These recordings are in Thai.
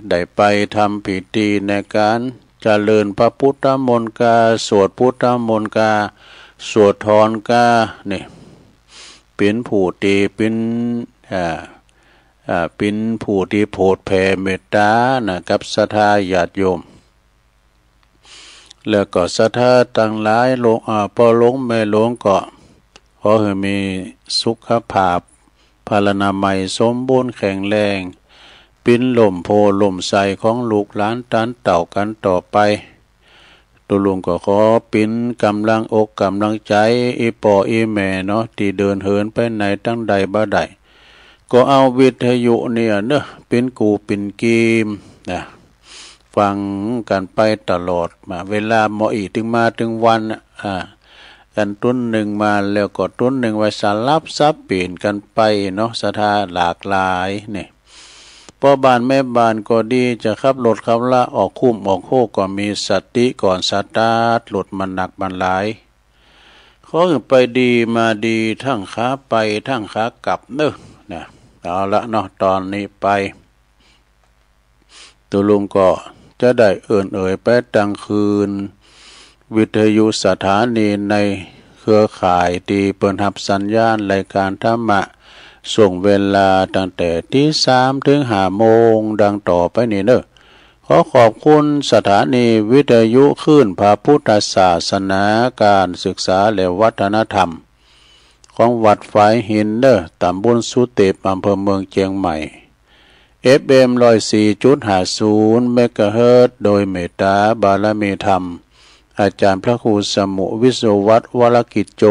ได้ไปทำพิธีในการเจริญพระพุทธมนต์กาสวดพุทธมนต์กาสวดถอนกาเนี่ยเป็นผู้ที่เป็นผู้ที่โปรดแผ่เมตตานะกับศรัทธาญาติโยมแล้วก็ศรัทธาต่างหลายลงพอลงไม่ลงก็ขอให้มีสุขภาพพลานามัยสมบูรณ์แข็งแรงปิ้นล่มโพล่มใสของลูกหลานตันเต่ากันต่อไปตัวลุงก็ขอปิ้นกำลังอกกำลังใจอีปออีแม่เนาะที่เดินเหินไปไหนตั้งใดบ่ได้ก็เอาวิทยุเนี่ยเนอะเป็นกูเป็นกีมนะฟังกันไปตลอดมาเวลาเหมาะอีกถึงมาถึงวันกันต้นหนึ่งมาแล้วก็ต้นหนึ่งไว้สลับซับเปลี่ยนกันไปเนาะศรัทธาหลากหลายเนี่ยพ่อบ้านแม่บ้านก็ดีจะขับรถขับละออกคุ้มออกโคก็มีสติก่อนสตาร์ทรถมันหนักมันหลายขอให้ไปดีมาดีทั้งขาไปทั้งขากลับเนอะนะเอาละเนาะตอนนี้ไปตัวลุงก็จะได้เอ่ยไปตั้งคืนวิทยุสถานีในเครือข่ายที่เปิดรับสัญญาณรายการธรรมะส่งเวลาตั้งแต่ที่3 ถึง 5 โมงดังต่อไปนี้เนอะขอขอบคุณสถานีวิทยุคลื่นพระพุทธศาสนาการศึกษาและวัฒนธรรมของวัดฝายหินเนอะตำบลสุเทพอำเภอเมืองเชียงใหม่ FM 104.50 เมกะเฮิรตซ์โดยเมตตาบารมีธรรมอาจารย์พระครูสมุวิศวัตรวรกิจโจ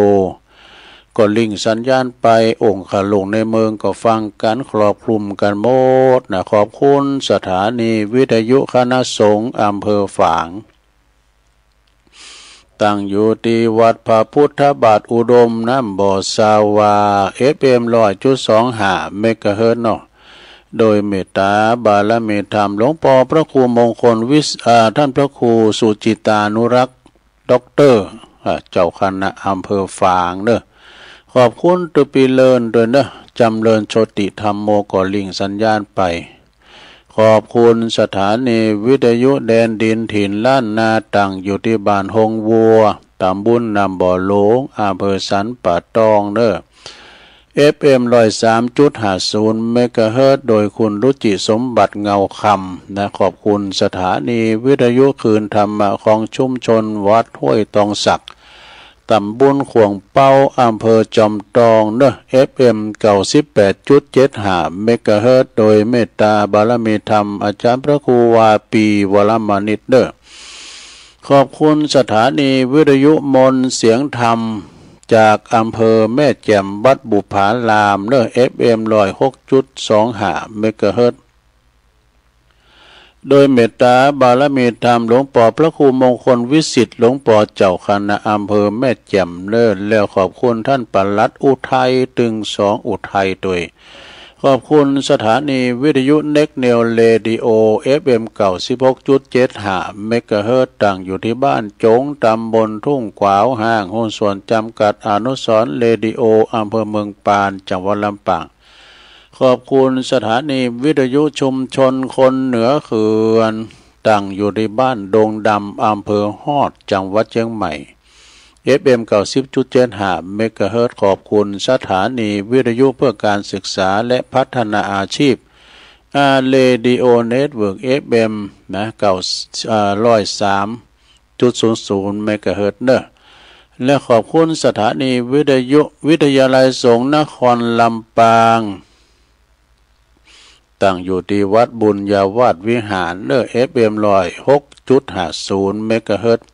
ก็ลิงสัญญาณไปองค์ขลงในเมืองก็ฟังกันครอบคลุมกันหมดนะขอบคุณสถานีวิทยุคณะสงฆ์อำเภอฝางตั้งอยู่ที่วัดพระพุทธบาทอุดมน้ำบ่อสาวา FM 100.25 เมกะเฮิรตซ์เนาะโดยเมตตาบารมีธรรมหลวงพ่อพระครูมงคลท่านพระครูสุจิตานุรักษ์ด็อกเตอร์เจ้าคณะอำเภอฝางเนอะขอบคุณตุปีเลินด้วยเนอะจำเริญโชติธรรมโมก็ลิงสัญญาณไปขอบคุณสถานีวิทยุแดนดินถิ่นล้านนาตั้งอยู่ที่บ้านหงวัวตำบลนำบ่อหลงอำเภอสันป่าตองเนอะFM 103.50 เมกะเฮิรตซ์โดยคุณรุจิสมบัติเงาคำนะขอบคุณสถานีวิทยุคืนธรรมะของชุมชนวัดห้วยตองสักตำบลขวงเป้าอำเภอจอมตองเนอะ FM 98.75 เมกะเฮิรตซ์โดยเมตตาบารมีธรรมอาจารย์พระครูวาปีวรมานิตเนอะขอบคุณสถานีวิทยุมนต์เสียงธรรมจากอำเภอแม่แจ่มวัดบุพารามเนอะ FM 106.25 เมกะเฮิรตซ์โดยเมตตาบารมีธรรมหลวงพ่อพระครูมงคลวิสิทธิ์หลวงพ่อเจ้าคณะอำเภอแม่แจ่มเนอะแล้วขอบคุณท่านปลัดอุทัยตึง2อุทัยด้วยขอบคุณสถานีวิทยุเน็กเนลเรดิโอ FM 96.75 เมกะเฮิรตซ์ตั้งอยู่ที่บ้านจงตำบลทุ่งขวาวห้างหุ้นส่วนจำกัดอนุสรณ์เรดิโออำเภอเมืองปานจังหวัดลำปางขอบคุณสถานีวิทยุชุมชนคนเหนือเขื่อนตั้งอยู่ที่บ้านดงดำอำเภอฮอดจังหวัดเชียงใหม่ FM 90.75 เมกะเฮิรตซ์ขอบคุณสถานีวิทยุเพื่อการศึกษาและพัฒนาอาชีพเรดิโอเน็ตเวิร์ก FM นะ103.00 เมกะเฮิรตซ์เนอะและขอบคุณสถานีวิทยุวิทยาลัยสงฆ์นครลำปางตั้งอยู่ที่วัดบุญญาวาสวิหารเนอะ FM 106.50 เมกะเฮิรตซ์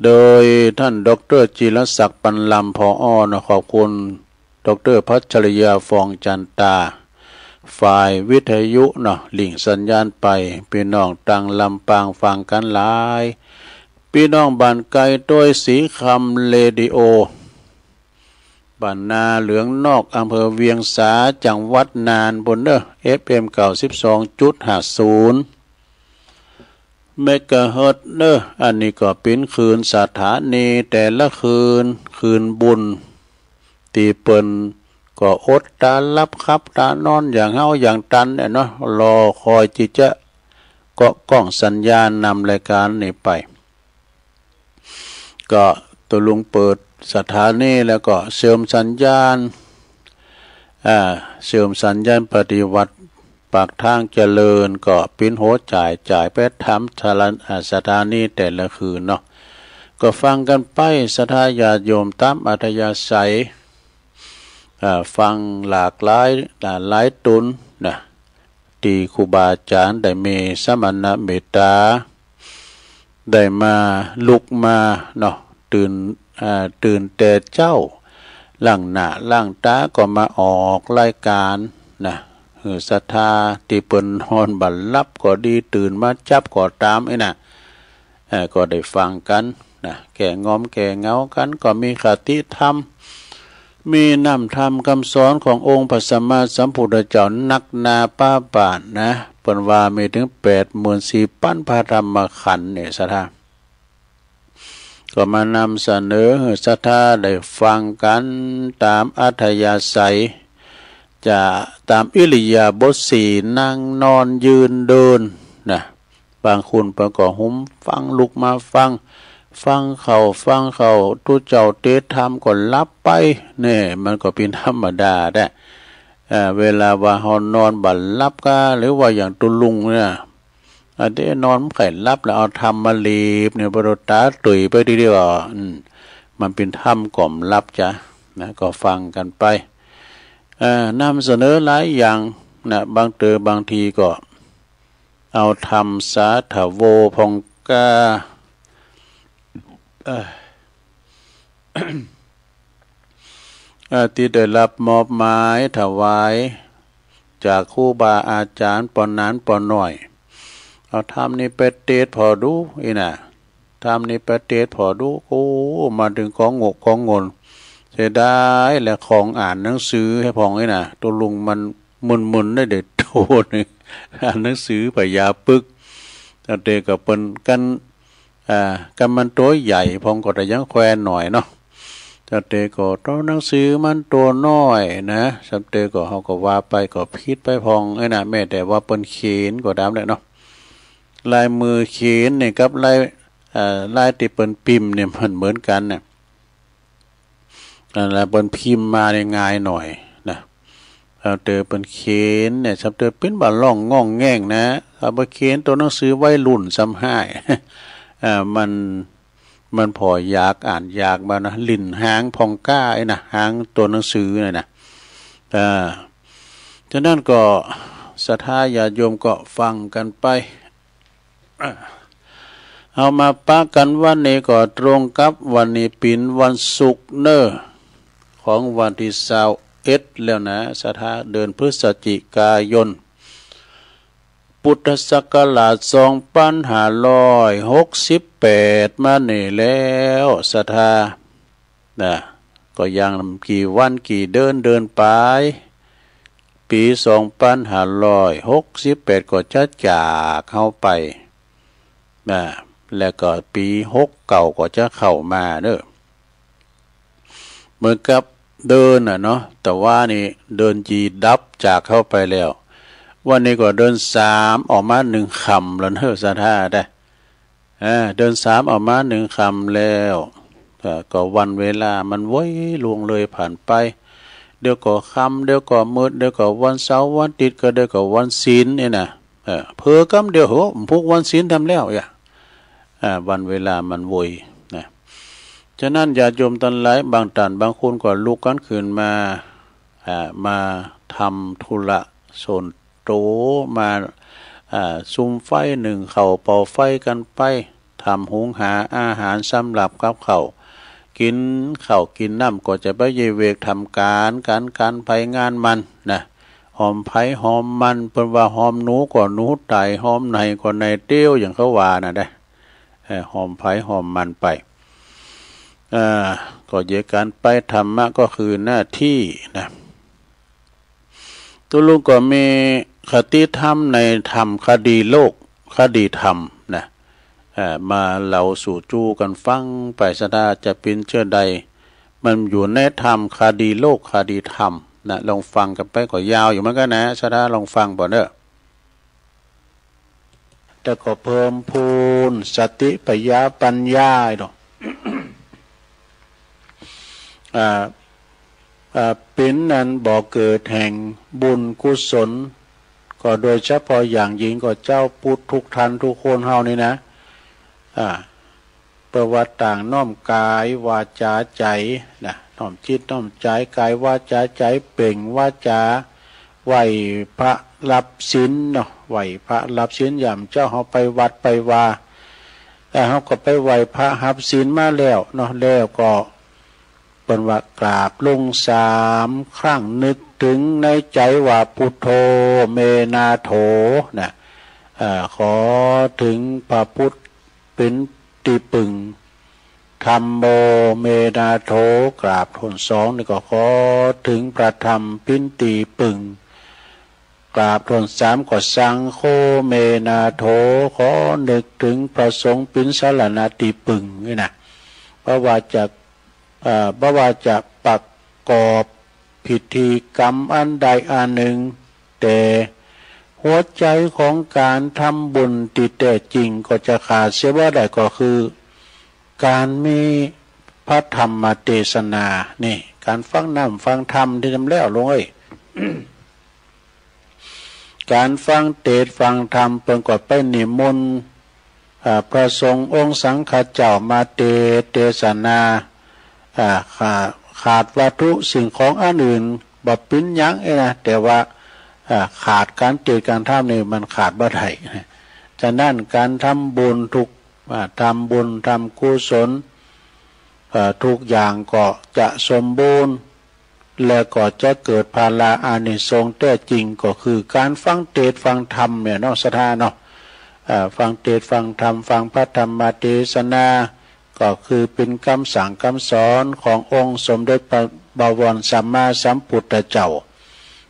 โดยท่านดร.จิรศักดิ์ปันลำผอ.นะขอบคุณดร.พัชรยาฟองจันตาฝ่ายวิทยุเนาะลิงสัญญาณไปพี่น้องตังลำปางฟังกันหลายพี่น้องบ้านไกลต้วยสีคำเรดิโอบ้านนาเหลืองนอกอำเภอเวียงสาจังหวัดน่านบนเนอะ FM 92.50 เมกะเฮิรตซ์เนอะอันนี้ก็เป็นคืนสถานีแต่ละคืนบุญตีเปิ่นก็อดตาลับครับตานอนอย่างเฮาอย่างตันเนี่ยเนาะรอคอยที่จะ เกาะกล้องสัญญาณนำรายการนี้ไปก็ตัวลุงเปิดสถานีแล้วก็เสริมสัญญาณเสริมสัญญาณปฏิวัติปากทางเจริญก็ปิ้นโหจ่ายไปทำสถานีแต่ละคืนเนาะก็ฟังกันไปศรัทธาญาติโยมตามอัธยาศัยฟังหลากหลายตุนนะที่ครูบาอาจารย์ได้มีสมณเมตตาได้มาลุกมาเนาะตื่นแต่เจ้าล่างหน้าล่างตาก็มาออกรายการนะศรัทธาที่เปิ้นฮอนบัลลับก็ดีตื่นมาจับก็ตามไอ้น่ะก็ได้ฟังกันนะแก่งอมแก่เงากันก็มีคติธรรมมีนำธรรมคำสอนขององค์พระสัมมาสัมพุทธเจ้านักนาป้าบาทนะเปิ้นว่ามีถึง84,000พระธรรมขันธ์เนี่ยศรัทธาก็มานำเสนอให้ศรัทธาได้ฟังกันตามอัธยาศัยจะตามอิริยาบถสี่นั่งนอนยืนเดินนะบางคนประกอบหุ้มฟังลุกมาฟังเขาทุเจ้าเทศธรรมก็รับไปเนี่ยมันก็เป็นธรรมดาได้เวลาว่าเฮานอนบัดรับก็หรือว่าอย่างตุลุงเนี่ยเดี๋ยวนอนไข่รับแล้วเอาธรรมมาลีบเนี่ยบรตาตุยไปทีเดียวมันเป็นธรรมกล่อมรับจ้ะนะก็ฟังกันไปนำเสนอหลายอย่างนะบางทีก็เอาธรรมสาธโวพงกาที่ได้รับมอบหมายถวายจากครูบาอาจารย์ปอนนั้นปอนหน่อยเอาธรรมนี้ไปเทศพอดูอีน่ะธรรมนี้ไปเทศพอดูโอ้มาถึงของงกของงนเสียดายและของอ่านหนังสือให้พองไอ้น่ะตัวลุงมันมึนได้เด็ดโทษนี่อ่านหนังสือพยาปึกแต่เด็กกับเป็นกันกันมันตัวใหญ่พองก็แต่ยังแควหน่อยเนาะแต่เด็กก็ตัวหนังสือมันตัวน้อยนะสับเด็กก็เขาก็ว่าไปก็พิดไปพองไอ้น่ะแม่แต่ว่าเป็นเขียนก็ดำเลยเนาะลายมือเขียนเนี่ยกับลายที่เป็นพิมพ์เนี่ยมันเหมือนกันเนี่ยแล้วเป็นพิมพ์มาในง่ายหน่อยนะเตอเป็นเขียนเนี่ยสับเตอเป็นบาล่องง่องแง่งนะเอาไปเขียนตัวหนังสือไว้รุ่นซ้ำให้มันพออยากอ่านอยากมานะลิ่นหางพองก้าไอ้นะหางตัวหนังสือเนี่ยนะฉะนั้นก็ศรัทธาญาติโยมก็ฟังกันไปเอามาปะกันวันนี้ก็ตรงกับวันนี้เป็นวันศุกร์เนอของวันที่21แล้วนะศรัทธาเดือนพฤศจิกายนพุทธศักราช2568มานี่แล้วศรัทธานะก็ยังกี่วันกี่เดินไปปี2568ก็จะจากเข้าไปนะแล้วก็ปี69ก็จะเข้ามาเด้อเหมือนกับเดินเนาะแต่ว่านี่เดินจีดับจากเข้าไปแล้ววันนี้ก็เดิน3ออกมา1คำแล้วเด้อศรัทธาได้เดิน3ออกมา1คำแล้วก็วันเวลามันว้ยล่วงเลยผ่านไปเดี๋ยวก็ค่ำเดี๋ยวก็มืดเดี๋ยวก็วันเสาร์วันอาทิตย์ก็เดี๋ยวก็วันศีลนี่นะเพิ่กำเดี๋ยวโหพวกวันศีลทำแล้ววันเวลามันโวยนะฉะนั้นญาติโยมทั้งหลายบางท่านบางคนก็ลุกกันขึ้นมาทำธุระส่วนโตมาซุ่มไฟหนึ่งเขาเป่าไฟกันไปทำหุงหาอาหารสำหรับกับเขากินข้าวกินน้ำก็จะไปเยเวกทำการไผงานมันนะหอมไผหอมมันเป็นว่าหอมหนูก็หนูไตหอมในก็ในเตี้ยวอย่างเขาว่านะได้หอมไผหอมมันไปก็เยกันไปธรรมะก็คือหน้าที่นะตัวลุงก็มีคติธรรมในธรรมคดีโลกคดีธรรมนะมาเล่าสู่จูกันฟังไปสดาจะเป็นเชื่อใดมันอยู่ในธรรมคดีโลกคดีธรรมนะลองฟังกันไปก็ยาวอยู่เหมือนกันนะสดาลองฟังบ่เด้อ แต่ก็เพิ่มพูนสติปัญญาเนาะเป็นนั้นบ่อเกิดแห่งบุญกุศลก็โดยเฉพาะอย่างยิ่งก็เจ้าพุทธทุกท่านทุกคนเฮานี่นะประวัติต่างน้อมกายวาจาใจนะน้อมจิตน้อมใจกายวาจาใจเป่งวาจาไหวพระรับศีลเนาะไหวพระรับศีลยามเจ้าเฮาไปวัดไปวาแต่เฮาก็ไปไหวพระรับศีลมาแล้วเนาะแล้วก็เป็นว่ากราบลง3 ครั้งนึกถึงในใจว่าพุทโธเมนาโถนะขอถึงพระพุทธเป็นที่ปึงธัมโมเมนาโถกราบทน2นี่ก็ขอถึงพระธรรมเป็นที่ปึงกราบทน3ก็สังโฆเมนาโถขอนึกถึงพระสงฆ์เป็นสรณะที่ปึงนี่นะเพราะว่าจะประกอบพิธีกรรมอันใดอันหนึ่งแต่หัวใจของการทำบุญที่แท้จริงก็จะขาดเสียว่าใดก็คือการมีพระธรรมเทศนานี่การฟังธรรมที่ทำแล้วลงการฟังเทศฟังธรรมเป็นก็ไปนิมนต์พระสงฆ์องค์สังฆเจ้ามาเทศนาขาดวัตถุสิ่งของอันอื่นบ่ปิ้นยั้งนะแต่ว่าขาดการเทศการธรรมนี่มันขาดบ่ได้ฉะนั้นการทำบุญทำบุญทำกุศลทุกอย่างก็จะสมบูรณ์และก็จะเกิดภาระอานิสงส์แท้จริงก็คือการฟังเทศน์ฟังธรรมเนี่ยเนาะศรัทธาเนาะฟังเทศน์ฟังธรรมฟังพระธรรมเทศนาก็คือเป็นคำสั่งคำสอนขององค์สมเด็จพระบวรสัมมาสัมพุทธเจ้า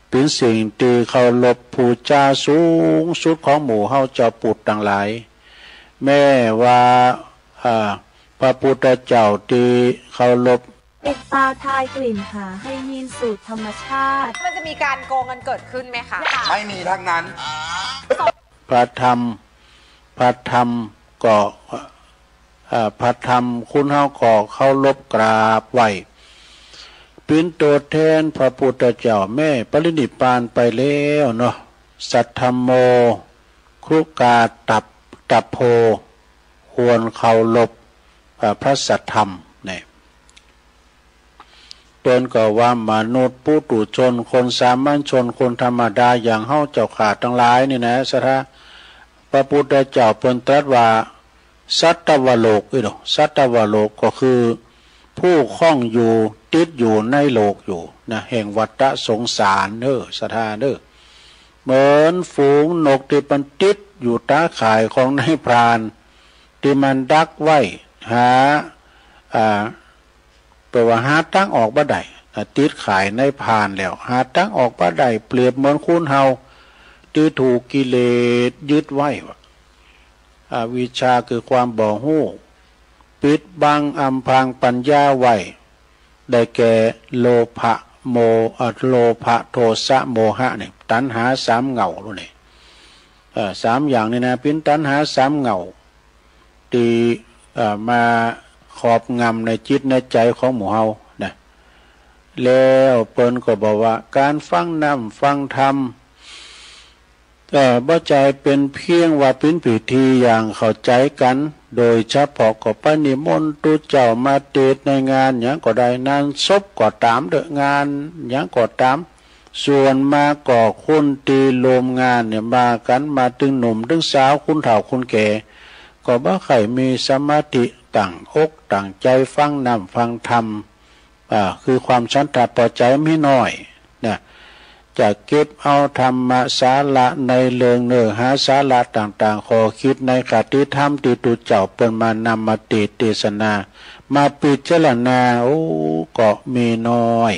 เป็นสิ่งที่เคารพบูชาสูงสุดของหมู่เฮาเจ้าปุถุทั้งหลายแม้ว่าพระพุทธเจ้าที่เคารพปิดตาทายกลิ่นหาให้ยินสูตรธรรมชาติมันจะมีการโกงกันเกิดขึ้นไหมคะไม่มีทั้งนั้นพระธรรมก็พระธรรมคุณเฮาก็เคารพกราบไหว้เป็นตัวแทนพระพุทธเจ้าแม่ปรินิพพานไปแล้วเนาะสัทธัมโมครุกาตับโพควรเคารพพระสัทธรรมเนี่ยตนก็ว่ามนุษย์ปุถุชนคนสามัญชนคนธรรมดาอย่างเฮาเจ้าขาดทั้งหลายนี่นะสถาพระพุทธเจ้าเพิ่นตรัสว่าสัตวโลกสัตวโลกก็คือผู้คล้องอยู่ติดอยู่ในโลกอยู่นะแห่งวัฏสงสารสถาเหมือนฝูงนกที่มันติดอยู่ตาข่ายของนายพรานที่มันดักไว้หาแปลว่าหาตั้งออกบ่ได้ติดข่ายในพรานแล้วหาตั้งออกบ่ได้เปรียบเหมือนคุณเฮาที่ถูกกิเลสยึดไว้อวิชชาคือความบ่ฮู้ปิดบังอำพรางปัญญาไว้ได้แก่โลภะโทสะโมหะเนี่ยตัณหา3เหงารู้นี่3อย่างนี่นะเป็นตัณหา3เหงาที่มาครอบงำในจิตในใจของหมู่เฮานะแล้วเปิ้นก็บอกว่าการฟังธรรมบ่ใจเป็นเพียงว่าเป็นพิธีอย่างเข้าใจกันโดยเฉพาะก็ไปนิมนต์ตุเจ้ามาเทศในงานหยังก็ได้งานศพก็ตามงานหยังก็ตามส่วนมาก่อคนตีรวมงานเนี่ยมากันมาถึงหนุ่มถึงสาวคุณเฒ่าคุณแก่ก็บ่ใครมีสมาธิตั้งอกตั้งใจฟังธรรมคือความฉันทะพอใจไม่น้อยนะจะเก็บเอาธรรมสาระในเรื่องเนื้อหาสาระต่างๆขอคิดในคติธรรมที่ตุเจ้าเปิ้นมานำมาเทศนามาพิจารณาก็มีน้อย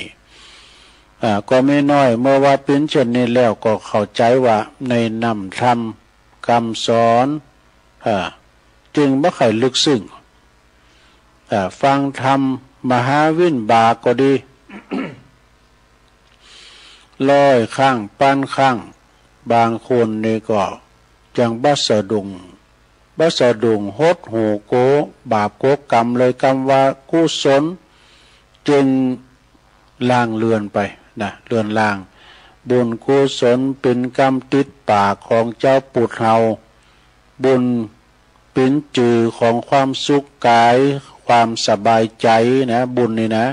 ก็ไม่น้อยเมื่อว่าเป็นเช่นนี้แล้วก็เข้าใจว่าในนำธรรมคำสอนจึงบ่ค่อยลึกซึ้งฟังธรรมมหาวินบาก็ดี 100 ครั้งพันครั้งบางคนนี่ก็ อย่างบัสดุงฮดหูโกบาปโกกรรมเลยกรรมว่ากุศลจึงล่างเลือนไปนะเลือนล่างบุญกุศลเป็นกรรมติดปากของเจ้าปุถเฮาบุญเป็นจือของความสุขกายความสบายใจนะบุญนี่นะ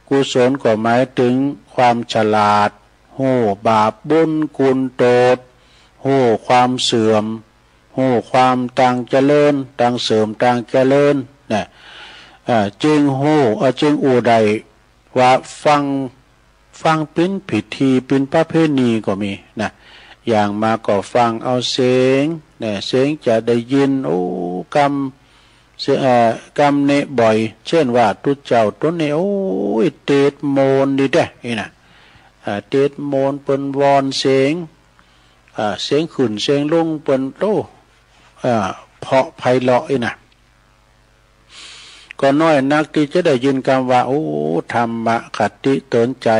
กุศลก็หมายถึงความฉลาดโหบาปบุญกุลโตดโหความเสื่อมโหความต่างเจริญต่างเสริมต่างเจริญนะจึงโหจึงอูใดว่าฟังเป็นพิธีเป็นประเพณีก็มีนะอย่างมาก็ฟังเอาเสียงเนี่ยเสียงจะได้ยินโอ้กรรมเนบ่อยเช่นว่าตุเจ้าตัวนี้โอ้ยเตดโมนดีได้นี่นะเตดโมนเปิ้นวอนเสียงขึ้นเสียงลงเปิ้นโตเพาะไพเราะนี่นะก็น้อยนักที่จะได้ยินคำว่าโอ้ธรรมะคติเตือนใจ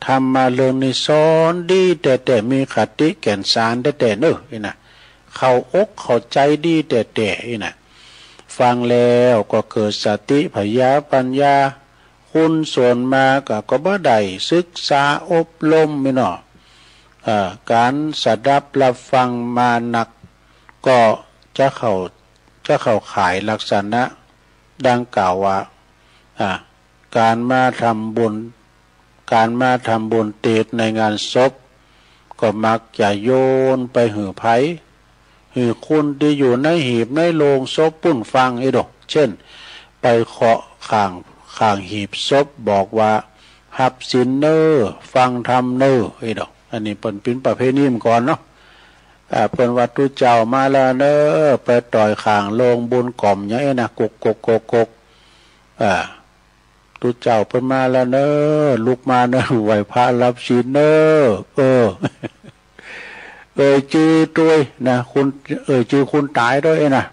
ทำมาเรื่องนี้สอนดีแต่มีคติแก่นสารแต่เนอะนี่นะเข้าอกเข้าใจดีแต่นี่นะฟังแล้วก็เกิดสติพยาปัญญาคุณส่วนมากก็บ่ได้ศึกษาอบรมไม่เนาะการสดับรับฟังมาหนักก็จะเข้าข่ายลักษณะดังกล่าวว่าการมาทำบุญเตดในงานศพก็มักจะโยนไปหือไผหือคุณที่อยู่ในหีบในโลงศพปุ้นฟังไอ้ดอกเช่นไปเคาะข้างหีบศพบอกว่าหับศีลเนอฟังธรรมเนอไอ้ดอกอันนี้เป็นประเพณีมก่อนเนาะเพิ่นว่าตุเจ้ามาแล้วเนอไปต่อยข้างโลงบุญกล่อมอย่างนี้นะกกตุเจ้าเพิ่นมาแล้วเนอลุกมาเนอไหวพระรับศีลเนอชื่อด้วยนะคุณชื่อคุณตายด้วยนะ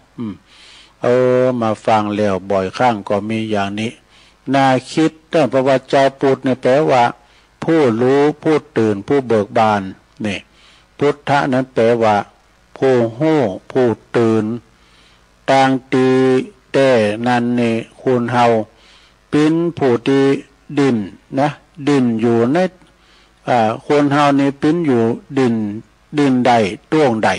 มาฟังแล้วบ่อยครั้งก็มีอย่างนี้น่าคิดแต่เพราะว่าเจ้าปุถเนี่ยแปลว่าผู้รู้ผู้ตื่นผู้เบิกบานนี่พุทธะนั้นแปลว่าผู้หู้ผู้ตื่นต่างตีแต่นั้นนี่คุณเฮาเป็นผู้ที่ดินนะดินอยู่ในคนเฮานี่เป็นอยู่ดินใดต้วงใด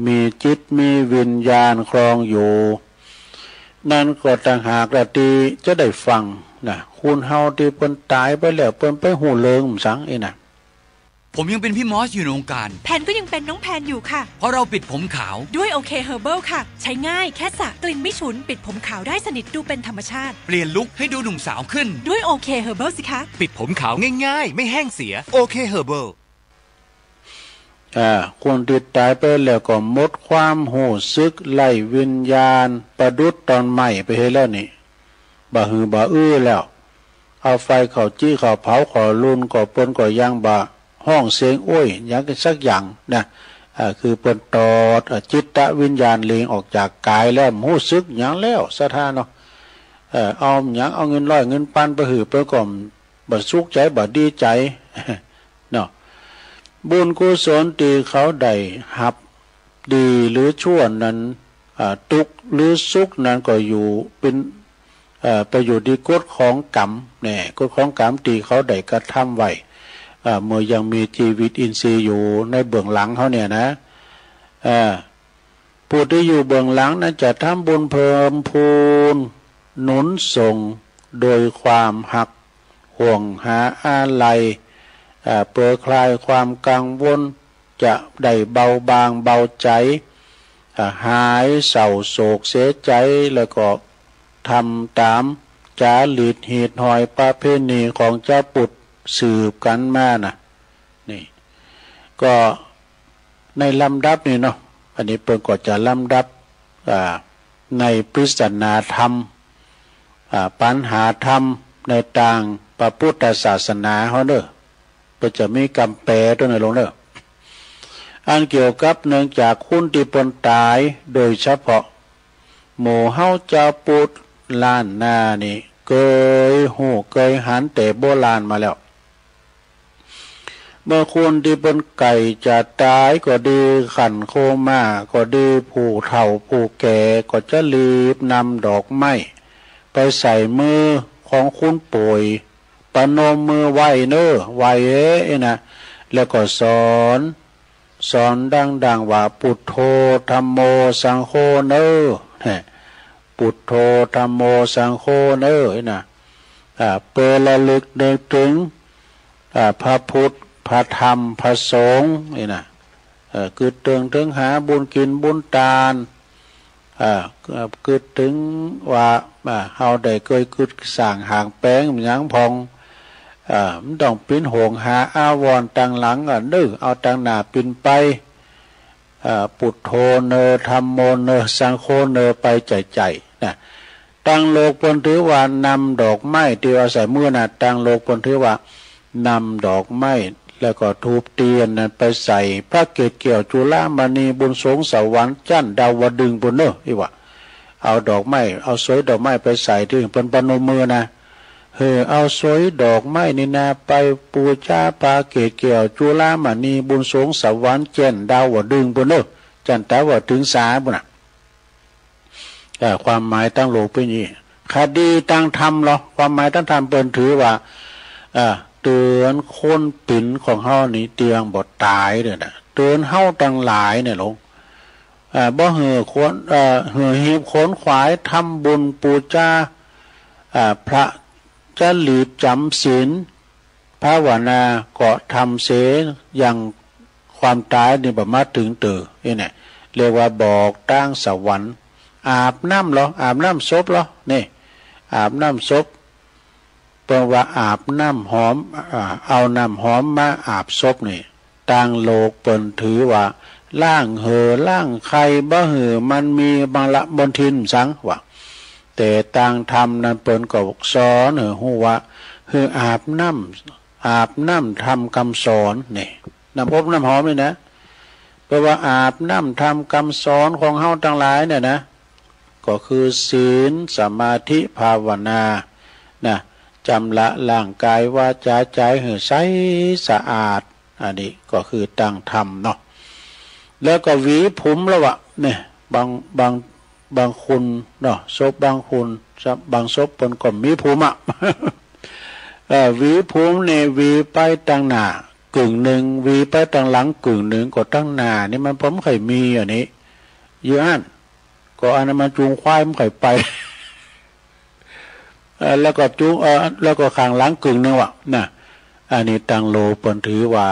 มีจิตมีวิญญาณครองอยู่นั่นก็ต่างหากละตีจะได้ฟังนะคุณเฮาที่เพิ่นตายไปแล้วเพิ่นไปหูเลิงสังไอ้น่ะผมยังเป็นพี่มอสอยู่ในวงการแพนก็ยังเป็นน้องแพนอยู่ค่ะเพราะเราปิดผมขาวด้วยโอเคเฮอร์เบิลค่ะใช้ง่ายแค่สระกลิ่นไม่ฉุนปิดผมขาวได้สนิทดูเป็นธรรมชาติเปลี่ยนลุคให้ดูหนุ่มสาวขึ้นด้วยโอเคเฮอร์เบิลสิคะปิดผมขาวง่ายๆไม่แห้งเสียโอเคเฮอร์เบิลคนที่ตายไปแล้วก็หมดความหูซึกไล่วิญญาณประดุษตอนใหม่ไปให้แล้วนี่บ่หือบ่อื้อแล้วเอาไฟเขาจี้เขาเผาเขาลุนก็ปนก็ย่างบ่ห้องเสียงโอ้ยอย่างสักอย่างนะคือเปิดตอดจิตวิญญาณเลงออกจากกายแล้วหูซึกอย่างแล้วสถานเนาะเอาอย่างเอาเงินร้อยเงินปันไปหือไปก่อมบ่สุขใจบ่ดีใจเนาะบุญกุศลที่เขาได้หับดีหรือชั่วนั้นทุกข์หรือสุขนั้นก็อยู่เป็นไปอยู่ที่กฎของกรรมเนี่ยกฎของกรรมที่เขาได้กระทำไว้เมื่อยังมีชีวิตอินทรีย์อยู่ในเบื้องหลังเขาเนี่ยนะผู้ที่อยู่เบื้องหลังนั้นจะทำบุญเพิ่มพูนหนุนส่งโดยความหักห่วงหาอะไรเปิดคลายความกังวลจะได้เบาบางเบาใจหายเศร้าโศกเสียใจแล้วก็ทำตามจารีตหีดหอยประเพณีของเจ้าปุถสืบกันมานะนี่ก็ในลำดับนี่เนาะอันนี้เพิ่นก็จะลำดับในปริศนาธรรมปัญหาธรรมในต่างพระพุทธศาสนาเฮาเด้อเพิ่นจะมีคำแปลตัวไหนลงเด้ออันเกี่ยวกับเนื่องจากคุณที่เพิ่นตายโดยเฉพาะหมู่เฮาเจ้าปุถล้านนานี่เคยหูเคยหันแต่โบราณมาแล้ว เมื่อคนที่เป็นไก่จะตายก็ดีขันโคม่าก็ดีผู้เฒ่าผู้แก่ก็จะรีบนำดอกไม้ไปใส่มือของคุณป่วยประนมมือไหวเนอไหวนะแล้วก็สอนดังว่าพุทโธธัมโมสังโฆเนอพุทโธธัมโมสังโฆเนอนะเปิดระลึกนึกถึงพระพุทธพระธรรมพระสงฆ์นี่นะคือถึงหาบุญกินบุญทานคือถึงว่าเฮาได้เคยคิดสร้างหางแป้งหยังพองมันต้องปิ้นหงหาอาวรตังหลังนึกเอาตังหน้าปิ้นไปพุทโธเนอธัมโมเนอสังโฆเนอไปใจนะตั้งโลกปนถือว่านำดอกไม้ที่ว่าใส่มือน่ะตั้งโลกปนถือว่านำดอกไม้แล้วก็ทูบเทียนนั้นไปใส่พระเกศเกี่ยวจุฬามณีบุญสงสวรรค์จันดาวดึงบนเนออีวะเอาดอกไม้เอาสวยดอกไม้ไปใส่ที่เป็นปนมือนะเอาสวยดอกไม้นี่นะไปปูชาพระเกศเกี่ยวจุฬามณีบุญสงสวรรค์จันดาวดึงบนเนอจันดาวถึงสาบุญน่ะความหมายตั้งโลกเป็นนี้คดีตั้งธรรมหรอความหมายตั้งธรรมเปิ้นถือว่าเตือนคนปิ่นของเฮานี่เตียงบ่ตายเด้อนะเตือนเฮาตั้งหลายเนี่ยลงบ่เหือคนเหือหีบขนขวายทำบุญปูชาพระจะหลีบจำศีลภาวนาก็ทำเสอย่างความตายนี่บ่มาถึงนี่เนี่ยเรียกว่าบอกตั้งสวรรค์อาบน้ำเหรออาบน้ำศพเหรอนี่อาบน้ำศพแปลว่าอาบน้ำหอมเอาน้ำหอมมาอาบศพนี่ต่างโลกเปิ้นถือว่าล่างล่างใครบ่มันมีบางละบนทินสังว่าแต่ต่างธรรมนั้นเปิ้นก็สอนฮู้ว่าอาบน้ำทำคำสอนนี่น้ำอบน้ำหอมนี่นะแปลว่าอาบน้ำทำคำสอนของเฮาทั้งหลายเนี่ยนะก็คือศีลสมาธิภาวนานะจำละร่างกายวาจาใจให้ใสสะอาดอันนี้ก็คือตั้งธรรมเนาะแล้วก็หวีผมแล้ววะเนี่ยบางคนเนาะศพบางคนบางศพปนก็มีผมอ่ะหวีผมเนี่ยหวีไปตั้งหน้ากึ่งหนึ่งหวีไปตั้งหลังกึ่งหนึ่งก็ตั้งหน้านี่มันผมเคยมีอันนี้อยู่อันก็อันนั้นมันจูงควายมันเคยไปแล้วก็จูงแล้วก็ข้างหลังกึ่งนึงว่ะน่ะอันนี้ตังโลปนถือว่า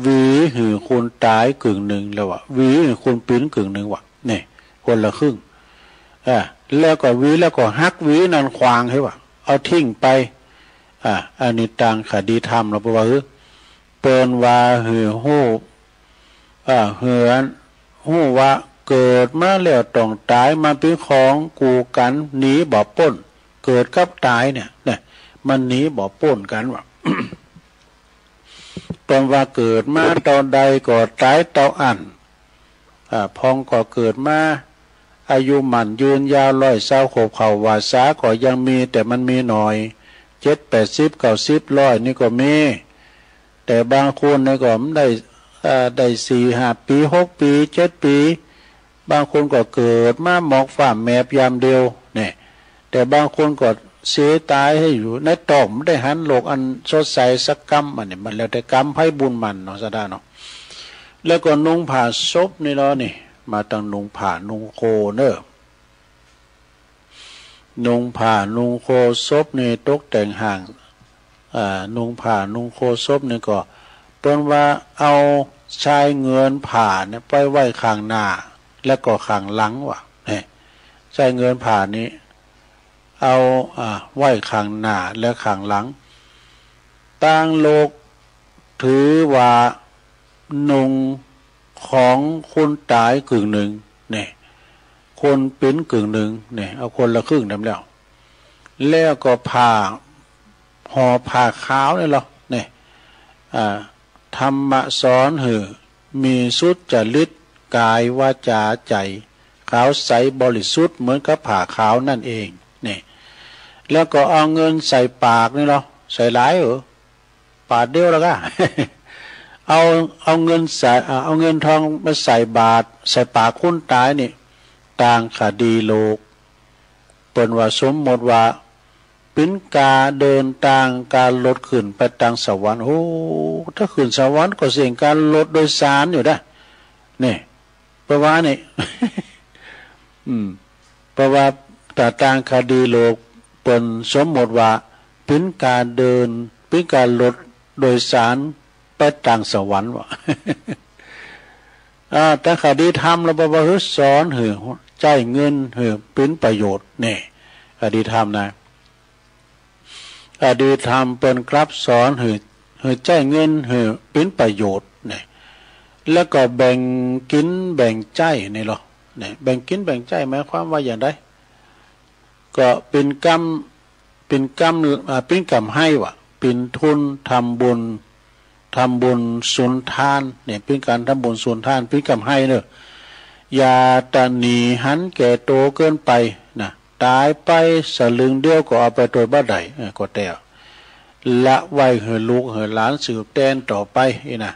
วีหือคนตายกึ่งหนึ่งแล้วว่ะวีหือคนปิ้นกึ่งหนึ่งว่ะนี่คนละครึ่งแล้วก็วีแล้วก็ฮักวีนั่นควางให้ว่ะเอาทิ้งไปอันนี้ตังคดีธรรมเราบอกว่าเปิ้นว่าหือฮู้ฮู้ว่าเกิดมาแล้วต้องตายมาเป็นของกูกันหนีบ่พ้นเกิดกับตายเนี่ยมันหนีบ่พ้นกันว่ะ ตอนว่าเกิดมาตอนใดก็ตายตอนอันพองก็เกิดมาอายุมันยืนยาว120 ขบเข่าวาสาก็ยังมีแต่มันมีหน่อย7 80 90 100นี่ก็มีแต่บางคนนี่ก็มันได้4 5 ปี6 ปี7 ปีบางคนก็เกิดมาหมอกฝ่าแมบยามเดียวเนี่ยแต่บางคนก็เสียตายให้อยู่ในต่อมได้หันโลกอันสดใสสักกรรมอันนี้มันแล้วแต่กรรมให้บุญมันเนาะซะได้เนาะแล้วก็นุ่งผ้าศพนี่เนาะนี่มาตั้งนุ่งผ้านุ่งโคเนอนุ่งผ้านุ่งโคศพนี่ตกแต่งห่างนุ่งผ้านุ่งโคศพนี่ก็เปิ้นว่าเอาชายเงินผ่าเนี่ยไปไว้ข้างหน้าแล้วก็ข้างหลังว่ะเนี่ยชายเงินผ่านี้เอาไว้ข้างหน้าและข้างหลังต่างโลกถือว่านุ่งของคนตายกึ่งหนึ่งเนี่ยคนเป็นกึ่งหนึ่งเนี่ยเอาคนละครึ่งทำแล้วก็ผ่าห่อผ้าขาวนี่หรอเนี่ยธรรมะสอนมีสุจริตกายวาจาใจขาวใสบริสุทธิ์เหมือนกับผ้าขาวนั่นเองนี่แล้วก็เอาเงินใส่ปากนี่หรอใส่หลายป บาทเดียวแล้วก็ เอาเงินใส่เอาเงินทองมาใส่บาทใส่ปากคนตายนี่ต่างคดีโลกเปิ้นว่าสมมติว่าเป็นกาเดินทางการลดขึ้นไปทางสวรรค์โอ้ถ้าขึ้นสวรรค์ก็เสี่ยงการลดโดยสารอยู่นะนี่เพราะว่านี่ เพราะว่าแต่ทางคดีโลกเปิ้นสมมติว่าเป็นการเดินเป็นการลดโดยสารไปทางสวรรค์วะ แต่คดีธรรมเราบอกว่าสอนเหอใจเงินเหอเป็นประโยชน์นี่คดีธรรมนะคดีธรรมเป็นครับสอนเหอใจเงินเหอเป็นประโยชน์นี่แล้วก็แบ่งกินแบ่งใจนี่หรอนี่แบ่งกินแบ่งใจหมายความว่าอย่างไรก็เป็นกรรมเป็นกรรมให้วะเป็นทุนทำบุญสุนทานเนี่ยเป็นการทำบุญสุนทานเป็นกรรมให้เนอะอย่าตะหนีหันแก่โตเกินไปนะตายไปสลึงเดียวก็เอาไปตัวบ้าใดก็แต่ละไว้เหอลูกเหอหลานสืบแทนต่อไปนะ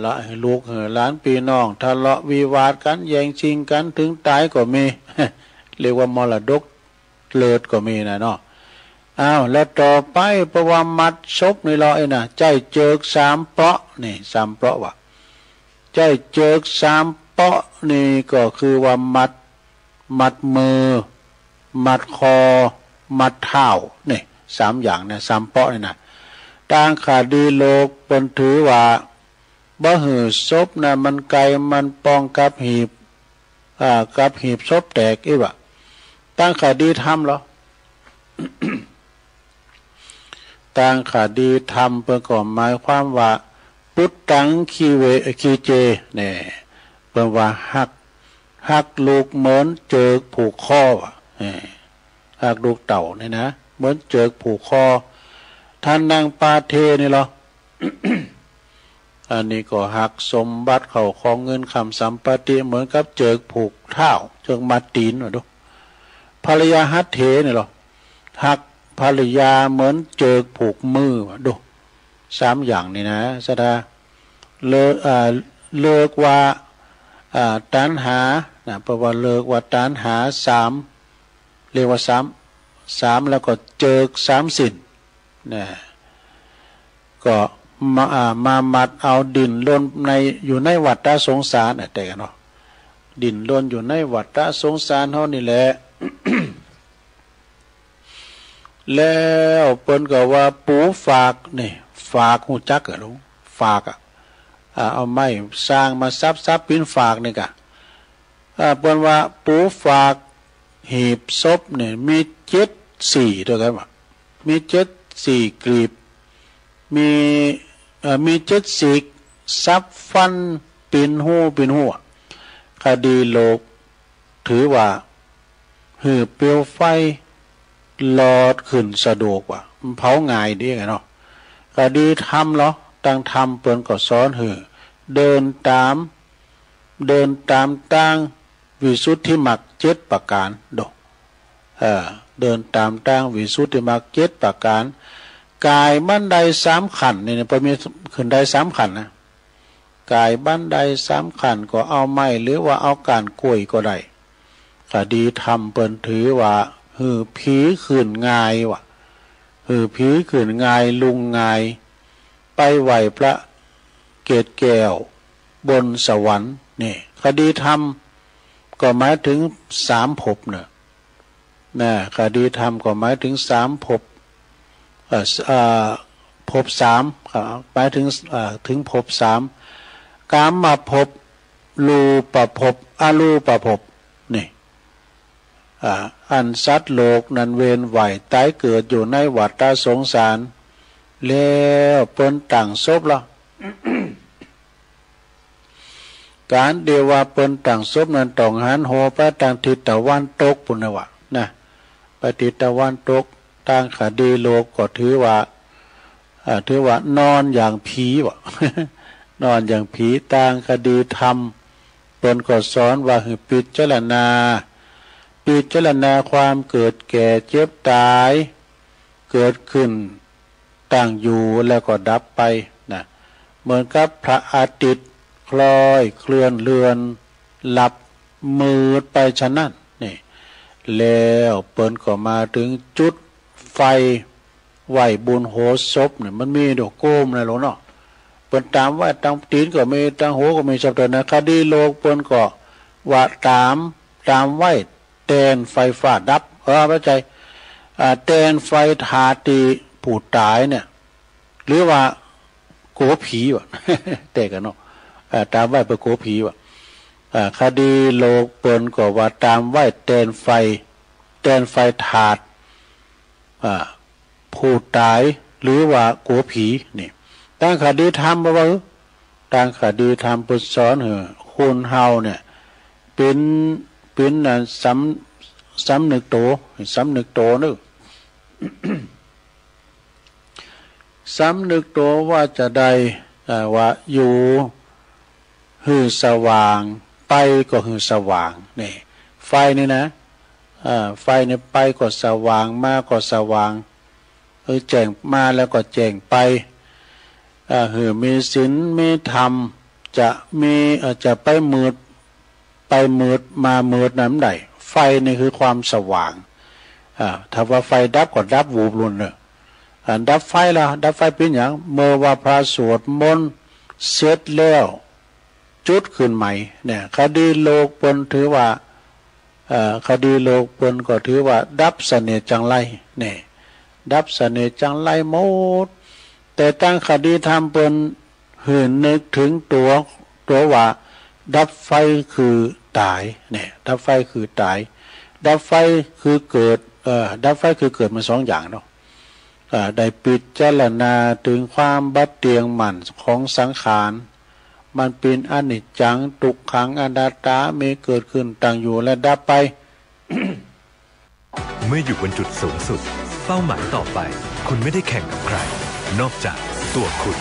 ละให้ลูกเหอหลานพี่น้องทะเลาะวิวาทกันแย่งชิงกันถึงตายก็มี เรียกว่ามรดกเลิศก็มีนะเนาะแล้วต่อไปประวัติมัดศพนี่เรานะใจเจิกสามเปาะนี่สามเปาะวะใจเจิกสามเปาะนี่ก็คือว่ามัดมือมัดคอมัดเท้านี่สามอย่างนะสามเปาะนี่นะต่างคดีโลกบนถือว่าบ่หือศพนะมันไกลมันปองกับหีบศพแตกอีวะต่างคดีทำเหรอ ต่างคดีธรรมเพื่อก่อหมายความว่าปุตตังคีเจเนี่ยเพื่อว่าหักลูกเหมือนเจิกผูกคอว่ะหักลูกเต่าเนี่ยนะเหมือนเจิกผูกคอท่านนางปาเทนี่เหรอ อันนี้ก็หักสมบัติเขาของเงินคำสัมปติเหมือนกับเจิกผูกเท้าเจิกมัดตีนหน่อยดูภรรยาหัดเทนี่เหรอหักภรรยาเหมือนเจิกผูกมือดูสามอย่างนี่นะสดาเลิกว่าตัณหาเพราะว่าเลิกว่าตัณหาสามเรียกว่าสามแล้วก็เจิกสามสินนะก็มามัดเอาดินล้นในอยู่ในวัฏสงสารแต่กันเนาะดินล้นอยู่ในวัฏสงสารเท่านี่แหละ แล้วเปิ้นก็ว่าปูฝากนี่ฝากหูจักเหรอลุงฝากเอาไม้สร้างมาซับปิ้นฝากนี่กะเปิ้นว่าปูฝากหีบศพเนี่ยมี74ด้วยกันว่ามี74กลีบมี74ซับฟันปินหูคดีโลกถือว่าหือเปลวไฟหลอดขึ้นสะดวกว่ะมันเผาง่ายดีไงเนาะคดีทำเหรอตั้งทำเปิ้นก็สอนหือเดินตามตั้งวิสุทธิมรรค7ประการดอกเดินตามตั้งวิสุทธิมรรค7ประการกายบันได3ขั้นนี่พอมีขึ้นได้3ขั้นนะกายบันได3ขั้นก็เอาไม้หรือว่าเอาการกล้วยก็ได้คดีทำเปิ้นถือว่าหือผีขืนง่ายวะหือผีขืนง่ายลุงง่ายไปไหวพระเกศแก้วบนสวรรค์นี่คดีธรรมก็หมายถึง3ภพเนี่ยนะคดีธรรมก็หมายถึง3ภพภพ3หมายถึงภพ3กามภพรูปภพอรูปภพนี่อันสัตว์โลกนั้นเวียนไหวตายเกิดอยู่ในวัฏสงสารแล้วเปิ้นต่างศพละ การเดียวว่าเปิ้นต่างศพนั้นต้องหันหัวไปทางทิศตะวันตกปุ่นนะวะนะไปทิศตะวันตกทางคดีโลกก็ถือว่านอนอย่างผีวะ นอนอย่างผีต่างคดีธรรมเปิ้นก็สอนว่าให้พิจารณาความเกิดแก่เจ็บตายเกิดขึ้น ตั้งอยู่แล้วก็ดับไปนะเหมือนกับพระอาทิตย์คล้อยเคลื่อนเลือนหลับมืดไปฉะนั้นนี่แล้วเปิ้นก็มาถึงจุดไฟไหวบุญโหศพเนี่ยมันมีดอกโกมนะหลวงเนาะเปิ้นตามว่าตั้งตีนก็มีตั้งโหก็มีสับเตนะคดีโลกเปิ้นก็ว่าตามไหวแตนไฟฟ้าดับเข้าใจแตนไฟถาตีผู้ตายเนี่ยหรือว่าโกผีวะ แต่กันเนาะตามไหวไปโกผีวะคดีโลกเปิ้นก็ว่าตามไหวแตนไฟถาดผู้ตายหรือว่าโกผีนี่ตั้งคดีธรรมบ่ว่าตั้งคดีธรรมเปิ้นสอนคนเฮาเนี่ยเป็นสำนึกโตนึก สำนึกโตว่าจะได้ว่าอยู่หือสว่างไปก็หือสว่างนี่ไฟนี่นะไฟเนี่ยไปก็สว่างมาก็สว่างแจ้งมาแล้วก็แจ้งไปมีศีลมีธรรมจะไปมืดมามืดน้ำใดไฟนี่คือความสว่างถ้าว่าไฟดับก็ดับวูบลุนเลยดับไฟแล้วดับไฟเป็นอย่างเมื่อว่าพระสวดมนต์เสร็จแล้วจุดขึ้นใหม่เนี่ยคดีโลกเปิ้นถือว่าคดีโลกเปิ้นก็ถือว่าดับเสน่ห์จังไรเนี่ยดับเสน่ห์จังไรหมดแต่ตั้งคดีธรรมเปิ้นหื่นนึกถึงตัวว่าดับไฟคือตายเนี่ยดับไฟคือตายดับไฟคือเกิดดับไฟคือเกิดมาสองอย่างเนาะได้ปิดเจรณาถึงความบัดเตียงหมั่นของสังขารมันเป็นอนิจจังทุกขังอนัตตามีเกิดขึ้นตั้งอยู่และดับไป เมื่ออยู่บนจุดสูงสุดเป้าหมายต่อไปคุณไม่ได้แข่งกับใครนอกจากตัวคุณ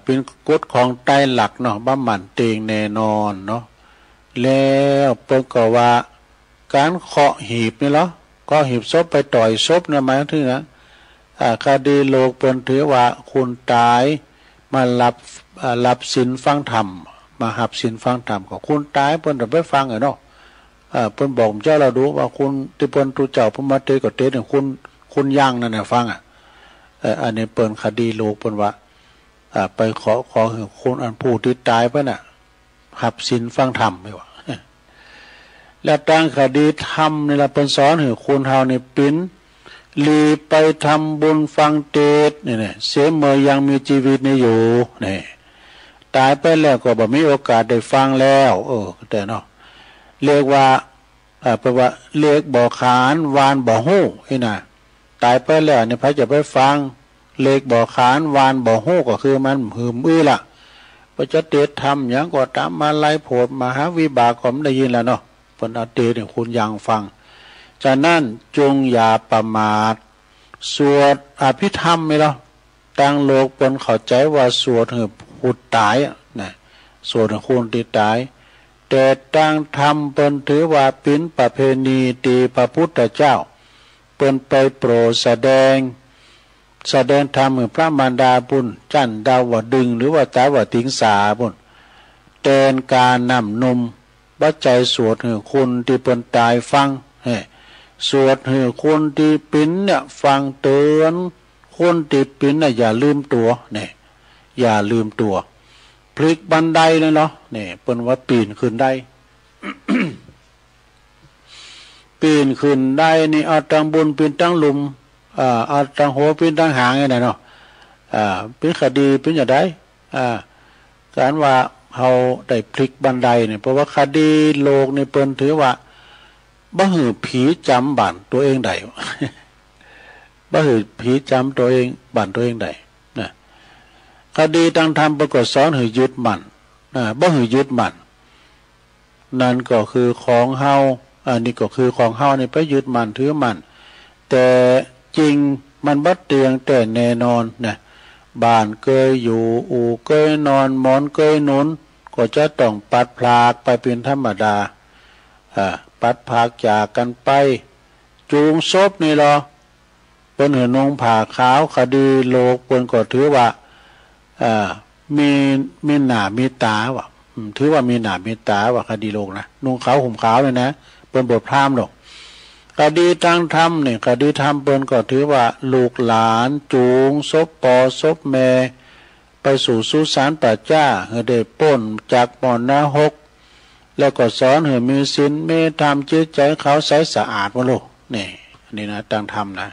เป็นกฎของไตรลักษณ์เนาะบ้ามันเตงแน่นอนเนาะแล้วเปิ้นก็ว่าการเคาะหีบนี่เหรอก็หีบศพไปต่อยศพเนี่ยหมายถึงนะคดีโลกเปิ้นถือว่าคุณตายมารับศีลฟังธรรมมาหับศีลฟังธรรมของคุณตายเปิ้นจะไปฟังเนาะเปิ้นบอกเจ้าเราดูว่าคุณที่เปิ้นตุเจ้าพมาเตก็เตเนี่ยคุณย่างนั่นน่ะฟังอันนี้เปิ้นคดีโลกเปิ้นว่าไปขอคนอันผู้ที่ตายไปน่ะหับศีลฟังธรรมไม่ว่าและตั้งคดีธรรมนี่ละเป็นสอนให้คนเฮานี่ปิ้นลีไปทำบุญฟังเทศน์นี่เสียเมื่อยังมีชีวิตนี่อยู่นี่ตายไปแล้วก็บ่มีโอกาสได้ฟังแล้วแต่เนาะเรียกว่าแปลว่าเรียกบ่ขานวานบ่ฮู้น่ะตายไปแล้วนี่พระจะไปฟังเลขบ่ขานวานบ่ฮู้ก็คือมันหืมล่ะปัจจเตธรรมหยังก็ตามมาไล่โพดมหาวิบากก็ได้ยินแล้วเนาะเพิ่นเอาเตเนี่ยคุณยังฟังฉะนั้นจงอย่าประมาทสวดอภิธรรมนี่เนาะตั้งโลกเพิ่นเข้าใจว่าสวดให้ผู้ตายนะสวดให้คนที่ตายแต่ตั้งธรรมเพิ่นถือว่าเป็นประเพณีที่พระพุทธเจ้าเพิ่นไปโปรดแสดงธรรมพระมารดาบุญจันดาวดึงหรือว่าตาวติงสาบุญแทนการนำนมบัดใจสวดให้คนที่เปิ้นตายฟังสวดให้คนที่ปิ้นเนี่ยฟังเตือนคนที่ปิ้นน่ะอย่าลืมตัวเนี่ยอย่าลืมตัวพลิกบันไดเลยเนาะเนี่ยเปิ้นว่าปีนขึ้นได้ ปีนขึ้นได้นี่เอาตั้งบุญปีนตั้งหลุมเอาตั้งโหปีนตั้งหางไงเนาะเป็นคดีเป็นอย่างไรการว่าเขาได้พลิกบันไดเนี่ยเพราะว่าคดีโลกในเปิ้นถือว่าบ่หือผีจำบั่นตัวเองได้บ่หือผีจำตัวเองบั่นตัวเองได้นะคดีตั้งธรรมปรากฏสอนหือยึดมั่นบ่หือยึดมั่นนั่นก็คือของเฮาอันนี้ก็คือของเฮานี่ไปยึดมั่นถือมั่นแต่จริงมันบ่เตียงแต่แน่นอนนะบ้านเคยอยู่อู่เคยนอนหมอนเคยนุนก็จะต้องปัดพลากไปเป็นธรรมดาปัดพลากจากกันไปจูงศพนี่หรอไป ปิ้นเหือนงผ่าขาวคดีโลกเปิ้นก็ถือว่ามีหน้ามีตาว่ะถือว่ามีหน้ามีตาว่าคดีโลกนะนุ่งขาวห่มขาวเลยนะเปิ้นบทพราหมณ์หรอกคดีทางธรรมเนี่ยคดีธรรมเปิ้นก็ถือว่าลูกหลานจูงศพปอศพแม่ไปสู่สุสานป่าจ้าเฮได้ป้นจากบ่อนาหกแล้วก็สอนให้มีศีลมีธรรมจิตใจเขาใสสะอาดบ่ลูกนี่นะทางธรรมนะ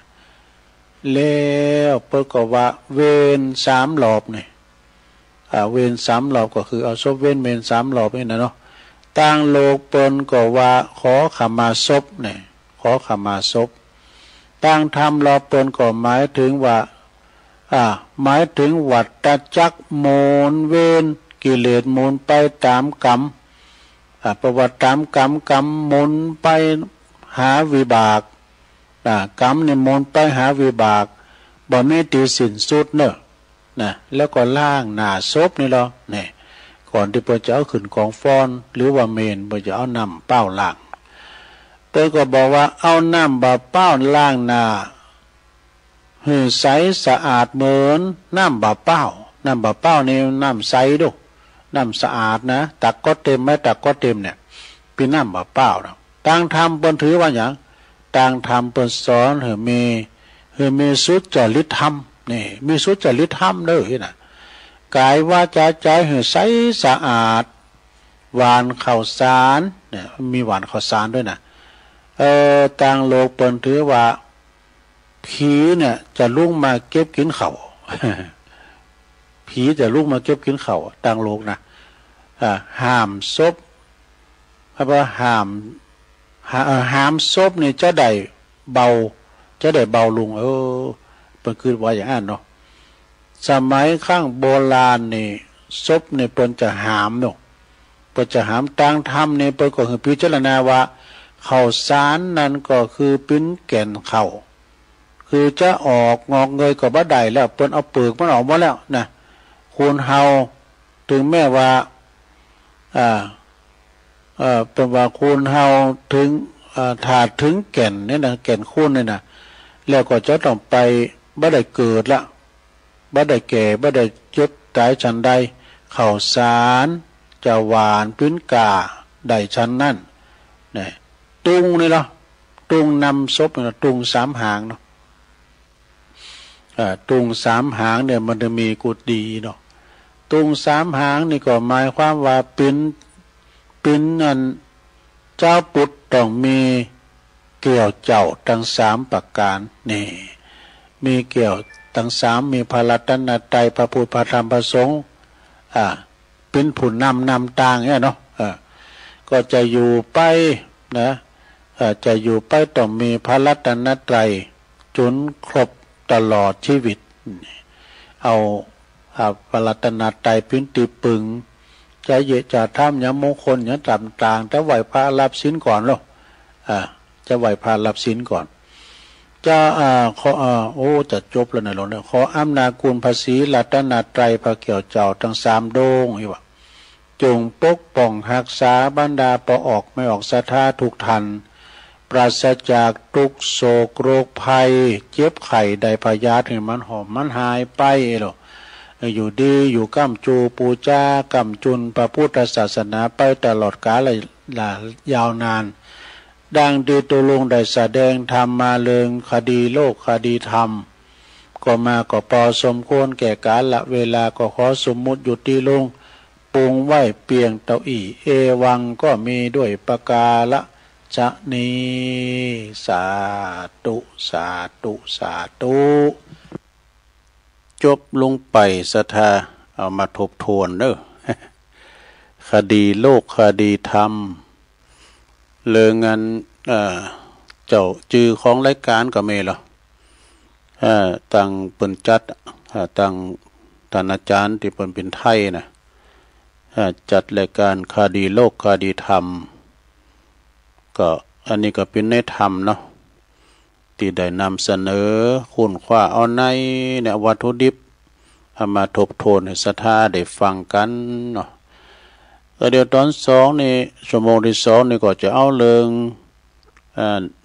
แล้วเปิ้นก็ว่าเวร3รอบนี่เวร3รอบก็คือเอาศพเว้นเวร3รอบนี่นะเนาะต่างโลกเปิ้นก็ว่าขอขมาศพนี่ขอขมาศพต่างธรรมรอบเปิ้นก็หมายถึงว่าหมายถึงวัฏจักรโมนเวรกิเลสโมนไปตามกรรมประวัติตามกรรมโมนไปหาวิบากกรรมเนี่ยโมนไปหาวิบากบ่มีที่สิ้นสุดเนอะนะแล้วก็ล่างหน้าศพนี่หรอเนี่ยก่อนที่เพิ่นจะเอาขึ้นกองฟ้อนหรือว่าเมนเพิ่นจะเอาน้ำเป้าล้างเพิ่นก็บอกว่าเอาน้ำบาเป้าล้างหน้าให้ใสสะอาดเหมือนน้ำบาเป้านี่น้ำใสดูน้ำสะอาดนะตักก็เต็มไหมตักก็เต็มเนี่ยเป็นน้ำบาเป้านะต่างธรรมเปิ้นถือว่าอย่างต่างธรรมเปิ้นสอนให้มีสุจริตธรรมนี่มีสุจริตธรรมเด้อนะกายวาจาใจให้ใสสะอาดหวานข้าวสารเนี่ยมีหวานข้าวสารด้วยนะต่างโลกเปิ้นถือว่าผีเนี่ยจะลุกมาเก็บกินเขาผีจะลุกมาเก็บกินเขาต่างโลกนะห้ามศพเพราะว่าห้ามศพนี่จะได้เบาลงเป็นคือว่าอย่างนั้นเนาะสมัยข้างโบราณนี่ศพนี่เปิ้นจะห้ามเนาะเปิ้นจะห้ามต่างธรรมนี่เปิ้นก็คือพิจารณาว่าข้าวสารนั่นก็คือเป็นแก่นข้าวคือจะออกงอกเงยก็บ่ได้แล้วเปิ้นเอาเปลือกมันออกหมดแล้วนะคนเฮาถึงแม้ว่าเป็นว่าคนเฮาถึงถ้าถึงแก่นนี่นะแก่นคุณนี่นะแล้วก็จะต้องไปบ่ได้เกิดละบ่ได้แก่บ่ได้เจ็บตายฉันใดข้าวสารจะหวานพื้นกาได้ฉันนั่นนี่ตุงนี่เนาะตุงนำศพนี่ตุง3หางเนาะตุง3หางเนี่ยมันจะมีกุฏดีเนาะตุง3หางนี่ก็หมายความว่าเป็นอันเจ้าปุตต้องมีเกี่ยวเจ้าทั้ง3ประการนี่มีเกี่ยวทั้ง3มีพระรัตนตรัยพระพุทธพระธรรมพระสงฆ์เป็นผู้นำต่างเนี่ยเนาะก็จะอยู่ไปนะจะอยู่ไปต้องมีพระรัตนตรัยจนครบตลอดชีวิตเอาพระรัตนตรัยเป็นที่ปึงจะจะทำอย่างมงคลอย่างต่างๆจะไหวพระรับศีลก่อนหรอจะไหวพระรับศีลก่อนจะขอจะจบแล้วนะหลวงเนี่ยขออำนาจคุณภาษีรัตนตรัยพระเกี่ยวเจ้าทั้ง3โดงอีว่าจงปกป้องรักษาบรรดาปออกไม่ออกศรัทธาทุกทันปราศจากทุกโศกโรคภัยเจ็บไข้ใดพยาธิมันหอมมันหายไปหรออยู่ดีอยู่ก้ำจูปูจ้าก้ำจุนพระพุทธศาสนาไปตลอดกาลยาวนานดังดีตัวลงได้แสดงธรรมมาเลิงคดีโลกคดีธรรมก็มาก็พอสมควรแก่กาลเวลาก็ขอสมมุติอยู่ที่ลงปรุงไว้เปียงเต้าอี้เอวังก็มีด้วยประกาละจะนี้สาธุสาธุสาธุจบลงไปศรัทธาเอามาทบทวนเด้อ คดีโลกคดีธรรมเรื่องงานเจ้าจือของรายการก็มีเหรอต่างเปิ่นจัดต่างท่านอาจารย์ที่เปิ่นเป็นไทยนะจัดรายการคดีโลกคดีธรรมก็อันนี้ก็เป็นในธรรมเนาะที่ได้นำเสนอคุณค่าเอาในเนี่ยวัตถุดิบเอามาทบทวนให้ศรัทธาได้ฟังกันเนาะเดี๋ยวตอน2นี่ชั่วโมงที่2นี่ก็จะเอาเรื่อง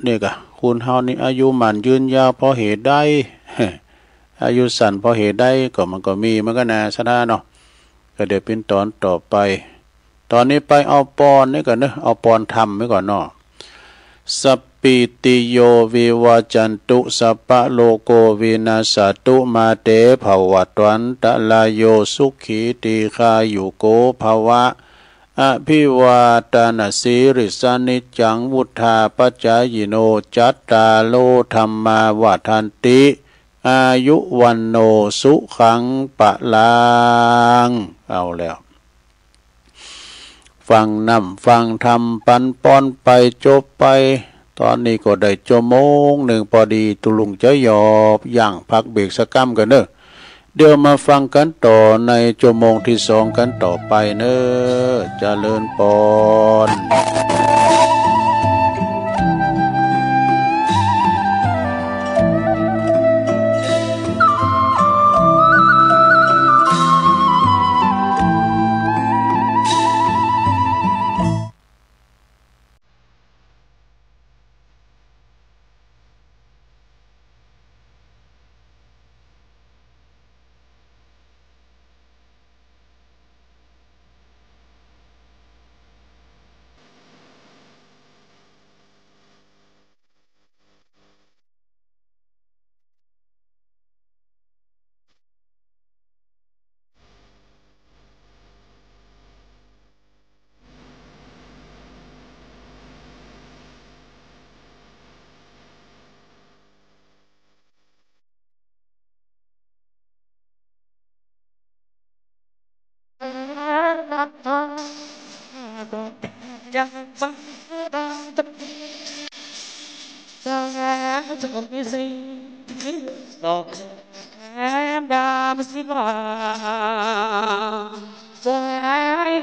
นี่ก็ค คุณเฮานี่อายุมันยืนยาวเพราะเหตุใด อายุสั้นเพราะเหตุใดก็มันก็มีมันก็น่าสะท้านเนาะก็เดี๋ยวเป็นตอนต่อไป ตอนนี้ไปเอาปอนนี่ก่อนเนอะเอาปอนทำไว้ก่อนเนาะสัพปิติโยวิวาจันตุสัพพะโลโกวินาสตุมาเตภวัตวันตะลายโยสุขีติคายุโกภวะอภิวาตานาสีริสานิจังวุธาปัจจายโนจัตตาโลธรรมาวาทันติอายุวันโนสุขังปะลังเอาแล้วฟังนำฟังธรรมปันป้อนไปจบไปตอนนี้ก็ได้ชั่วโมงหนึ่งพอดีตุลุงจะยอบอย่างพักเบรกสักกัมกันเนอะเดี๋ยวมาฟังกันต่อในชั่วโมงที่สองกันต่อไปเนอะเจริญพร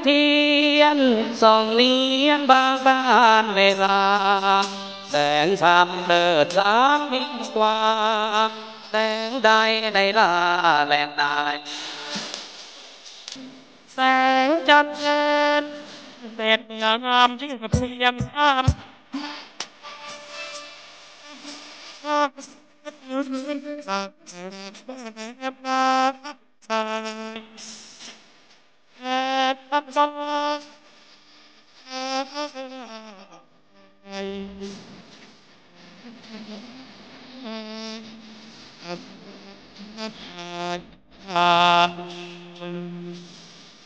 เทียนส่องเนียนบางบ้านเวลาแสงธรรมเลิศล้างมิ่งกว่าแสงใดในลาแหลงนายแสงจันทร์เงินเด็ดงามยิ่งเพียงงาม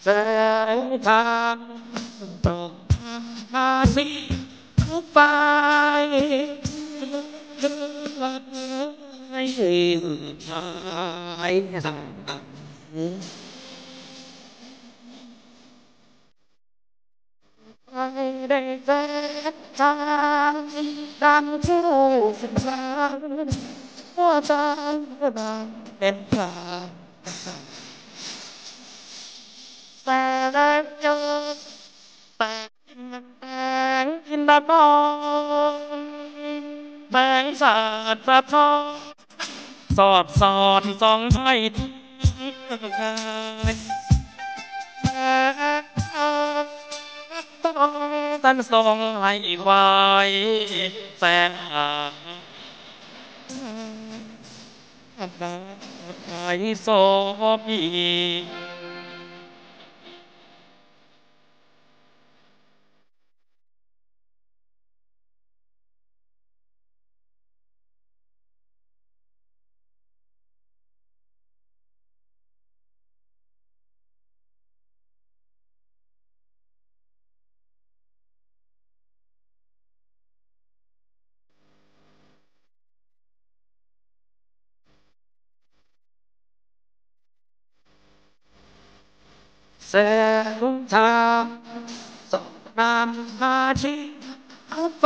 แสงทางตกมาสิทุกไปได้แสงทางดังที่โลกสุดท้ายหัวใจดังเป็นพระแต่ได้เจอแต่งกินดาบองแต่งสาดสะท้อนสอดสอนส่องให้ทุกข์ต้องตันส่งให้ไวแสงไอ้โสพีแสงทางส่องนำมาที่ไป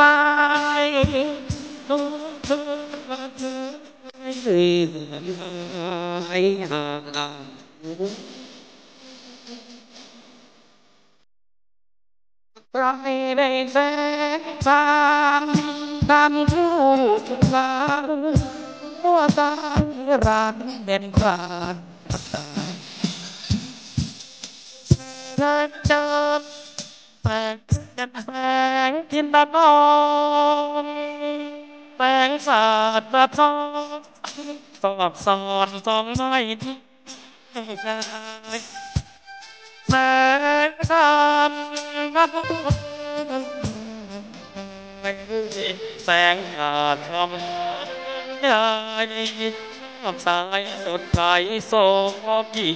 ปล่อยได้แสงทางนำทุกทางหัวใจรักเป็นกลางเดินเจอแสงจันทร์แสงจินตนา แสงสาดสะท้อนสอบสอนสองไม้ที่ชายแสงธรรมแสงอาธรรมยายสายสุดท้ายโศกยี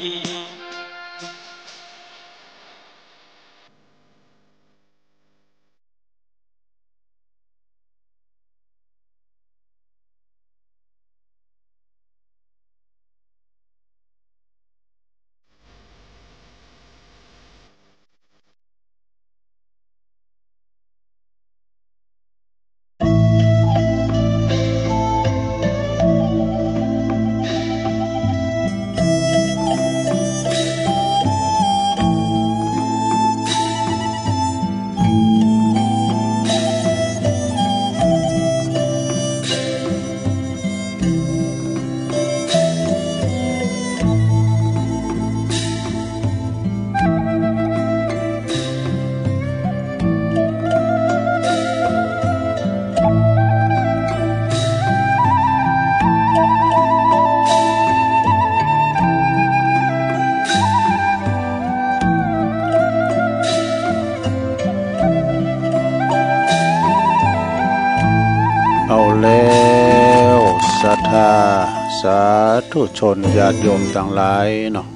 แล้วศรัทธาสาธุชนญาติโยมทั้งหลายเนาะ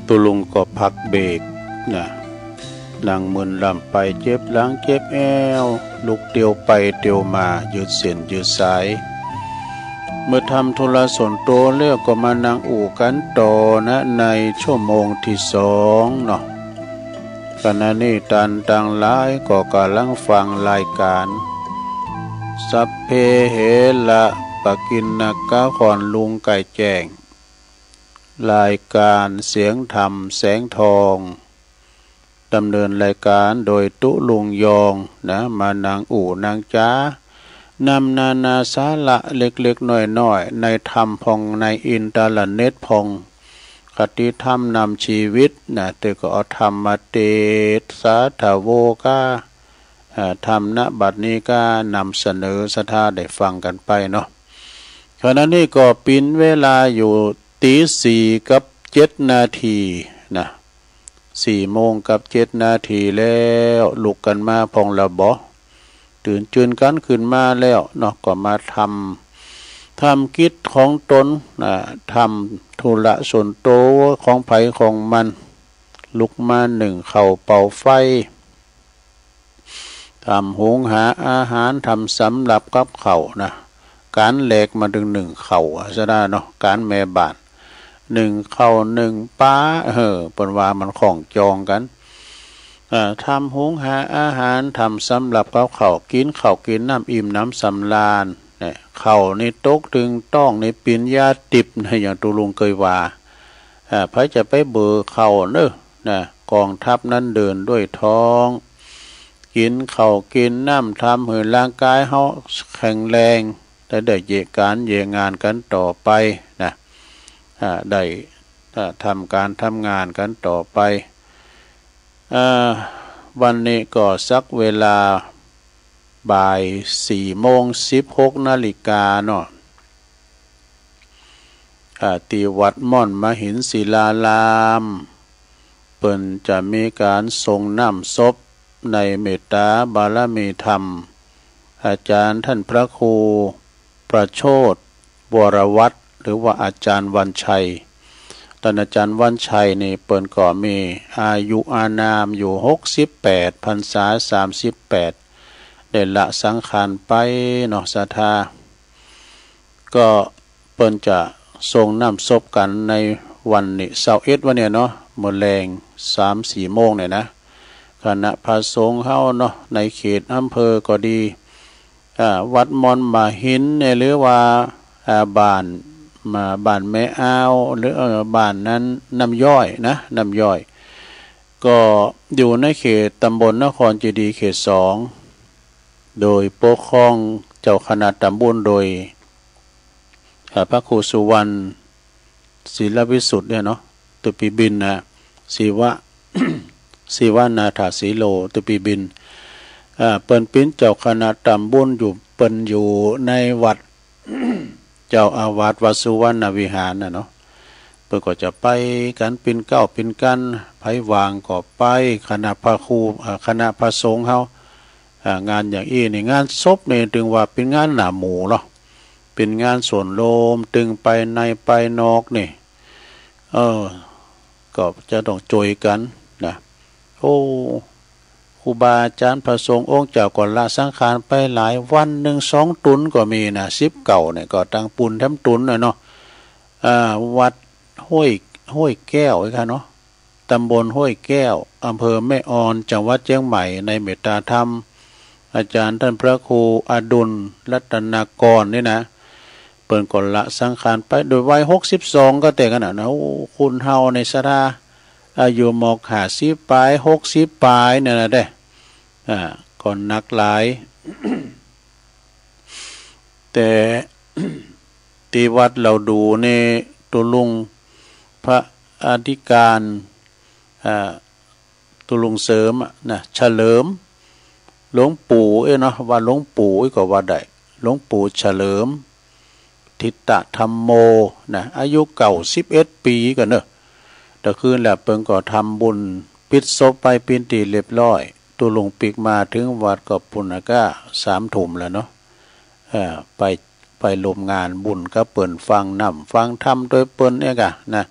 ตุลุงก็พักเบรกนะนั่งมึนลำไปเจ็บหลังเจ็บแอวลุกเตียวไปเตียวมายืดเส้นยืดสายเมื่อทำธุระส่วนตัวแล้วก็มานั่งอู่กันต่อนะในชั่วโมงที่2เนาะขณะนี้ตันต่างหลายก็กำลังฟังรายการสัพเพเหระปกิณณกะขอนลุงไก่แจ้งรายการเสียงธรรมแสงทองดำเนินรายการโดยตุลุงยองนะมานางอู่นางจ้านำนานาสาระเล็กๆน้อยๆในธรรมพองในอินเทอร์เน็ตพองคติธรรมนำชีวิตนะแต่ก็เอาธรรมมาเตสาธโวกาธรรมณบัดนี้ก็นำเสนอศรัทธาได้ฟังกันไปเนาะขณะนี้ก็ปินเวลาอยู่ตี4:07 นาทีนะ4:07 นาทีแล้วลุกกันมาพองละบ่ตื่นจืนกันขึ้นมาแล้วเนาะก็มาทำกิจของตนทำธุระส่วนตัวของไผของมันลุกมานึ่งข้าวเป่าไฟทำหุงหาอาหารทำสำหรับกับข้าวนะการแหลกมาถึง1ข้าวซะได้เนาะการแม่บ้าน1ข้าว1ปลาเปิ้นว่ามันของจองกันทำหุงหาอาหารทำสำหรับกับข้าวกินข้าวกินน้ำอิ่มน้ำสำราญเนี่ยข้าวนี่ตกถึงต้องในปิญญาติบนะอย่างตุลุงเคยว่าไผจะไปเบอข้าวเด้อนะกองทัพนั้นเดินด้วยท้องกินข้าวกินน้ำทำให้ร่างกายเฮาแข็งแรงได้เยการเยงานกันต่อไปนะได้ทำการทำงานกันต่อไปวันนี้ก็สักเวลาบ่าย4:16 นาฬิกาเนาะที่วัดม่อนมหินศิลารามเปิ้นจะมีการส่งน้ำศพในเมตตาบารมีธรรมอาจารย์ท่านพระครูประโชติวรวัฒน์หรือว่าอาจารย์วันชัยท่านอาจารย์วันชัยนี่เปิ้นก็มีอายุอานามอยู่68 พรรษา38ได้ละสังขารไปเนาะศรัทธาก็เปิ้นจะส่งน้ำศพกันในวันนี้21วันเนี่ยเนาะมื้อแลง 3-4 โมงเนี่ยนะคณะพระสงฆ์เฮาเนาะในเขตอำเภอก็ดีวัดมอนมหินเนี่ยหรือว่าบ้านแม่อ้าวหรือบ้านนั้นน้ำย่อยนะน้ำย่อยก็อยู่ในเขตตำบลนครเจดีย์เขต2โดยปกครองเจ้าคณะตำบลโดยพระครูสุวรรณศิลวิสุทธิ์เนี่ยเนาะตุปีบินนะศิวนาถาสีโลตุปีบินเปิ้นเป็นเจ้าคณะตำบลอยู่ ปิ้นอยู่ในวัด เจ้าอาวาสวัดสุวรรณวิหารน่ะเนาะเปิ้นก็จะไปกันเป็นเก้าเป็นกันไผวางก็ไปคณะพระครูคณะพระสงฆ์เฮางานอย่างอี้นี่งานศพนี่ถึงว่าเป็นงานหน้าหมู่เนาะเป็นงานส่วนโลมตึงไปในไปนอกนี่ก็จะต้องจอยกันนะโอ้ครูบาอาจารย์พระสงฆ์องค์เจ้าก่อนละสังขารไปหลายวัน1-2 ตุนก็มีนะ10เก่าเนี่ยก็ตั้งปุนแถมตุนเนาะวัดห้วยแก้วไอ้ค่ะเนาะตำบลห้วยแก้วอำเภอแม่ออนจังหวัดเชียงใหม่ในเมตตาธรรมอาจารย์ท่านพระครูอดุลรัตนากรนี่นะเปิ่นก่อนละสังขารไปโดยวัย62ก็แต่กันนะโอ้คุณเฮาในสราอายุหมอก50ปลาย60ปลายเนี่ยนะเด้ก่อนนักหลาย แต่ที่วัดเราดูนี่ตุลุงพระอธิการตุลุงเสริมนะเฉลิมหลวงปู่เนาะว่าหลวงปู่ก็ว่าได้หลวงปู่เฉลิมทิตธรรมโมนะอายุเก่า11 ปีกันเนอะแต่คืนแล้วเปิงก็ทำบุญปิดศพไปปีนตีเรียบร้อยตุลุงปีกมาถึงวัดก็ปุณก้า3 ทุ่มแล้วเนาะไปลมงานบุญก็เปิ่นฟังนำฟังธรรมโดยเปิ่นเนี่ยกะนะ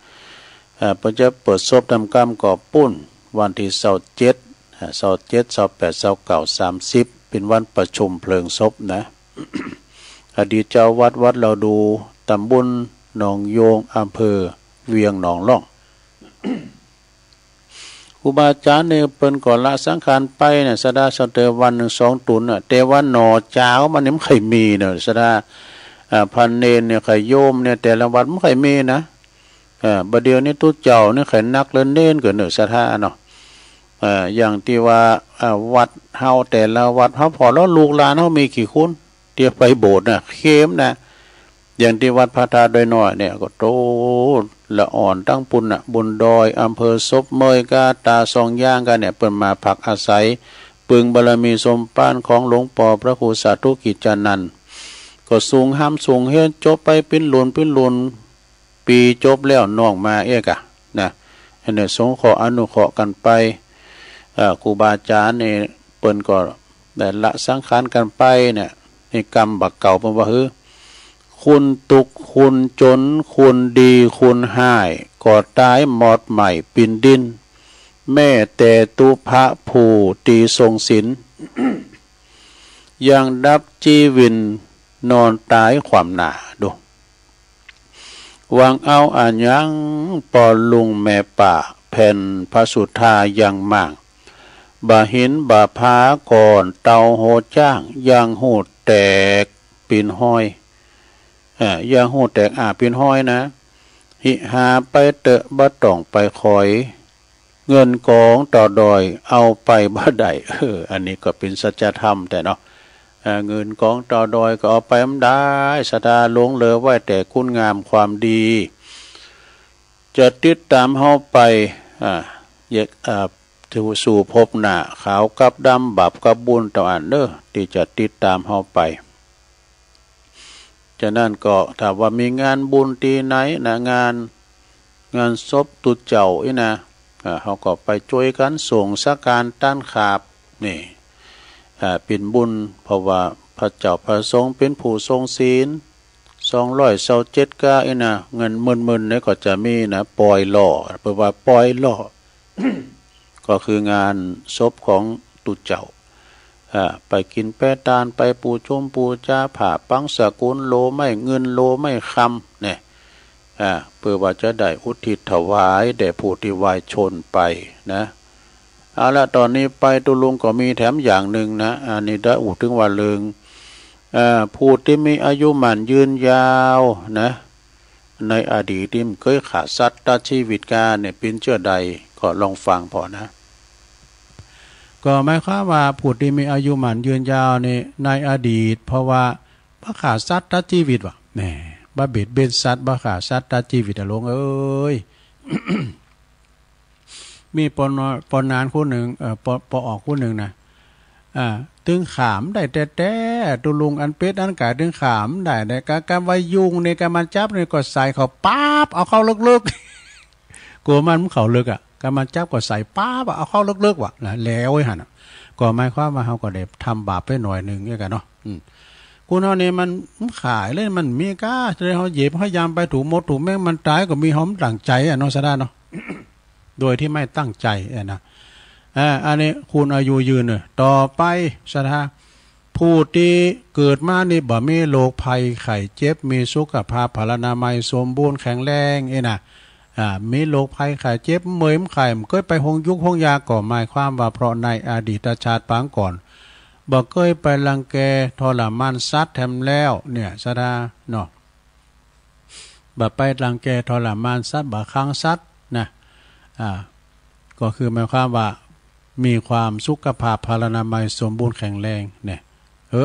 เปิ่นจะเปิดศพทำกรรมก่อปุ้นวันที่27 28 29 30เป็นวันประชุมเพลิงศพนะ อดีตเจ้าวัดเราดูตำบลหนองโยงอำเภอเวียงหนองล่อง ครูบาอาจารย์เนี่ยเปิ้นก่อนละสังขารไปเนี่ยสดาสเตวัน1-2 ตุนน่ะแต่ว่าหนอเจ้ามันนี่ไม่เคยมีเนาะสดาพันเนนเนี่ยเคยโยมเนี่ยแต่ละวัดไม่เคยมีนะบัดเดียวนี้ตู้เจ้าเนี่ยเคยนักเล่นเน้นเกินเนาะสถาเนาะอย่างที่ว่าวัดเฮาแต่ละวัดเฮาพอแล้วลูกหลานเฮามีกี่คนเที่ยวไปโบสถ์น่ะเข้มนะอย่างที่วัดพระธาตุดอยน้อยเนี่ยก็โตละอ่อนตั้งปุ่นน่ะบนดอยอำเภอศพเมยกาตาซองย่างกันเนี่ยเปิ่นมาพักอาศัยปึงบารมีสมป้านของหลวงปอพระครูสาธุกิจจานันท์ก็สูงห้ามสูงเฮ็ดจบไปเป็นหลุนปีจบแล้วน้องมาเอกะนะอันนี้สงขออนุเคราะห์กันไปครูบาอาจารย์นี่เปิ้นก็ได้ละสังขารกันไปเนี่ยนี่กรรมบักเก่าเปิ้นว่าคุณตุกคุณจนคุณดีคุณห้ายก่อตายหมอดใหม่ปินดินแม่แต่ตุพระผู้ตีทรงศีล ยังดับจีวินนอนตายความหนาดูวางเอาอ่านยังปอลุงแม่ป่าแผ่นพระสุธายังมั่งบาหินบาพาก่อนเตาโหจ้างยังหูแตกปีนห้อยยังหูแตกปีนห้อยนะหิหาไปเตะบ่ต้องไปคอยเงินกองต่อดอยเอาไปบ่ได้อันนี้ก็เป็นสัจธรรมแต่เนาะเงินกองต่อดอยก็เอาไปไม่ได้ศรัทธาหลงเหลือไว้แต่คุณงามความดีจะติดตามเฮาไปถึงสู่พบหน้าขาวกับดำบาปกับบุญต่ออันที่จะติดตามเฮาไปฉะนั้นก็ถ้าว่ามีงานบุญที่ไหนนะงานศพตุเจ้านะเฮาก็ไปช่วยกันส่งสักการต้านขาบนี่เป็นบุญเพราะว่าพระเจ้าพระสงฆ์เป็นผู้ทรงศีล227ก้านะเงินหมื่นๆเนี่ยก็จะมีนะปล่อยหล่อเพราะว่าปล่อยหล่อ ก็คืองานศพของตุเจ้าไปกินแป้ตานไปปูชมปูจาผ่าปังสกุลโลไม่เงินโลไม่คำเนี่ยเพื่อว่าจะได้อุทิศถวายแด่ผู้ที่วายชนไปนะเอาละตอนนี้ไปตุลุงก็มีแถมอย่างหนึ่งนะอันนี้ได้อุถึงว่าเลิงผู้ที่มีอายุหมันยืนยาวนะในอดีตที่เคยขาดสัตว์ตัดชีวิตกาเนี่ยเป็นเชื่อใดก็ลองฟังพอนะก็หมายความว่าผู้ที่มีอายุหมันยืนยาวนี่ในอดีตเพราะว่าบ่ขาดสัตว์ตัดชีวิตว่ะแหมบ่เบ็ดเบ็ดสัตว์บ่ขาดสัตว์ตัดชีวิตลงเอ้ย มีปนานคู่หนึ่งปออกคู่หนึ่งนะ ตึงขามได้แต่ตุลุงอันเป็ดอันกาตึงขามได้การไว้ยุงในการมันจับในก็ใส่เขาป๊าบเอาเข้าลึกๆกลัวมันเขาลึกอ่ะการมันจับก็ใส่ป๊าบเอาเข้าลึกๆว่ะแล้วไอ้หั่นก็หมายความว่าเฮาก็ได้ทำบาปไปหน่อยนึงเนี่ยกันเนาะกูเฮานี่มันขายเลยมันมีก้าเลยเฮาเหยียบพยายามไปถูมดถูแม่งมันตายก็มีหอมตั้งใจอ่ะเนาะซะได้เนาะ โดยที่ไม่ตั้งใจนะอันนี้คุณอายุยืนเนี่ยต่อไปสถาผู้ที่เกิดมานี่บ่มีโรคภัยไข้เจ็บมีสุขภาพพลานามัยสมบูรณ์แข็งแรงนะมีโรคภัยไข้เจ็บเมื่อยไข้ก็ไปหงยุกหงยาก่อหมายความว่าเพราะในอดีตชาติปางก่อนบ่เคยไปรังแกทรมานสัตว์แถมแล้วเนี่ยสถาเนาะบ่ไปรังแกทรมานสัตว์บ่ค้างสัตว์นะก็คือหมายความว่ามีความสุขภาพพลานามัยสมบูรณ์แข็งแรงเนี่ย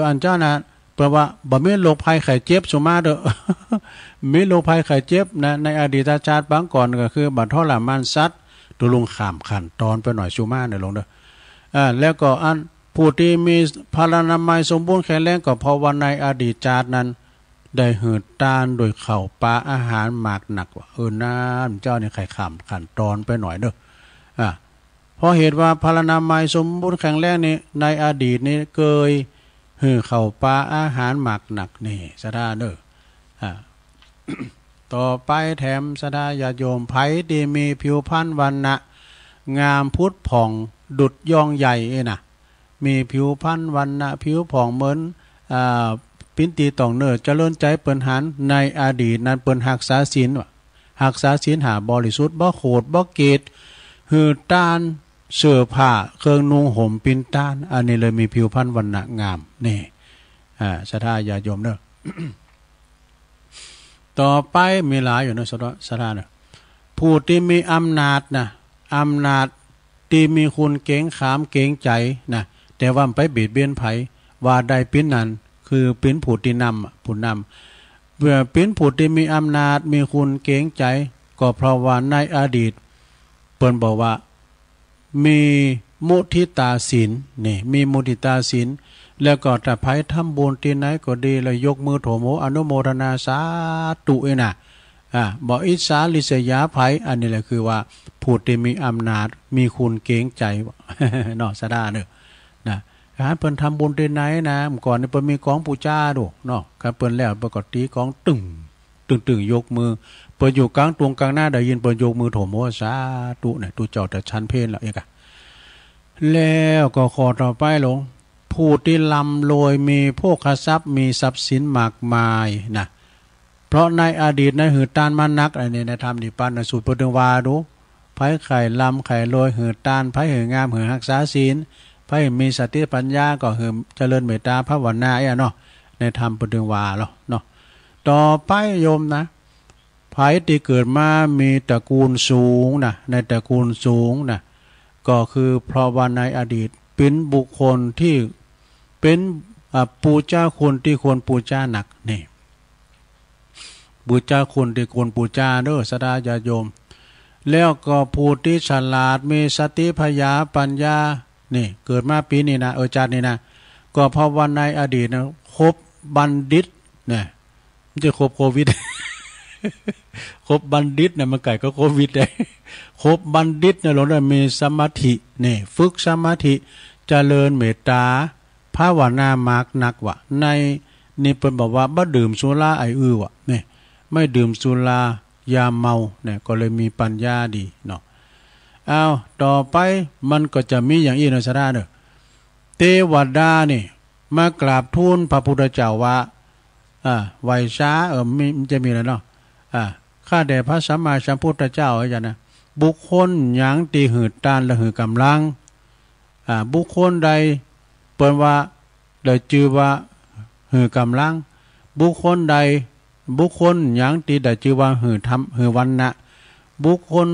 อันเจ้านะแปลว่าบ่มีโรคภัยไข้เจ็บสมาเด้อ มีโรคภัยไข้เจ็บนะในอดีตชาติบางก่อนก็คือบัดทรมานสัตว์ตุลุงข้ามขั้นตอนไปหน่อยสุมาเนี่ยลงเด้อแล้วก็อันผู้ที่มีพลานามัยสมบูรณ์แข็งแรงก็เพราะว่าในอดีตชาตินั้นได้หืดต้านโดยข้าวปลาอาหารหมากหนักว่าน้ำเจ้านี่ไข่ข้ามขั้นตอนไปหน่อยเด้อเพราะเหตุว่าพลานามัยสมบูรณ์แข็งแรงนี่ในอดีตนี้เคยหือข้าวปลาอาหารหมักหนักนี่สดาเด้อ ต่อไปแถมสดาญาโยมไผที่มีผิวพรรณวรรณะงามพุทธผ่องดุจย่องใหญ่น่ะมีผิวพรรณวรรณะผิวผ่องเหมือนปิ้นตีต่องเนิดเจริญใจเปิ้นหันในอดีตนั้นเปิ้นรักษาศีลรักษาศีลหาบริสุทธิ์บ่โขดบ่เกตหือต้านเสื้อผ้าเครื่องนุ่งห่มปิ่นต้านอันนี้เลยมีผิวพรรณวรรณะงามนี่ศรัทธาญาโยมเด้อ ต่อไปมีหลายอยู่นะศรัทธาเนี่ยผู้ที่มีอำนาจนะอำนาจที่มีคุณเก่งขามเก่งใจนะแต่ว่าไปเบียดเบียนไผว่าได้ปิ้นนั้นคือปิ้นผู้ที่นำผู้นำเมื่อปิ้นผู้ที่มีอำนาจมีคุณเก่งใจก็เพราะว่าในอดีตเปิ้นบอกว่ามีมุทิตาศีลนี่มีมุทิตาศีลแล้วก็ถ้าไผทำบุญที่ไหนก็ดีแล้วยกมือโถโมอนุโมทนาสาธุน่ะบ่อิจฉาริษยาไผอันนี้แหละคือว่าผู้ที่มีอำนาจมีคุณเกรงใจเนาะสะดาเด้อนะการเปิ้นทำบุญที่ไหนนะเมื่อก่อนนี่เปิ้นมีของปู่จ้าดูเนาะการเปิ้นแล้วปกติของตึงยกมือเปิ้นอยู่กลางตรงกลางหน้าได้ยินเปิ้นยกมือโถโมสาธุเนี่ยตุเจ้าแต่ชั้นเพลแล้วเอกแล้วก็ขอต่อไปลงผู้ที่ลำรวยมีโภคทรัพย์มีทรัพย์สินมากมายนะเพราะในอดีตนั้นหือต้านมานักอันนี้นะธรรมนิปันนะสูตรปฏิวาดูไผไข่ลำไข่รวยหือต้านไผหืองามหือรักษาศีลไผมีสติปัญญาก็หือเจริญเมตตาภาวนาเนาะในธรรมปฏิวาเนาะต่อไปโยมนะไผที่เกิดมามีตระกูลสูงนะในตระกูลสูงนะก็คือเพราะว่าในอดีตเป็นบุคคลที่เป็นปูเจ้าคนที่ควรปูเจ้าหนักนี่บูชาคนที่ควรปูเจ้าเด้อศรัทธาญาโยมแล้วก็ผู้ที่ฉลาดมีสติปัญญานี่เกิดมาปีนี้นะจารย์นี่นะก็เพราะว่าในอดีตนะครบบัณฑิตเนี่ยมันจะครบโควิด ครบบัณฑิตเนี่ยมันไก่ก็โควิดเลยครบบัณฑิตเนี่ยเราได้มีสมาธินี่ฝึกสมาธิเจริญเมตตาภาวนามากนักว่ะในนี่เป็นบอกว่าบ่ดื่มสุราไอว่ะนี่ไม่ดื่มสุรายาเมาเนี่ยก็เลยมีปัญญาดีเนาะเอาต่อไปมันก็จะมีอย่างอีกนะสระเด้อเทวดานี่มากราบทูลพระพุทธเจ้าว่าไหวช้ามันจะมีอะไรเนาะข้าแต่พระสัมมาสัมพุทธเจ้าอาจารย์นะบุคคลหยังตีหืดตานและหือกำลังบุคคลใดเปิ้นว่าได้ชื่อว่าหือกำลังบุคคลใดบุคคลหยังตีได้ชื่อว่าหือทำหือวันนะบุคคล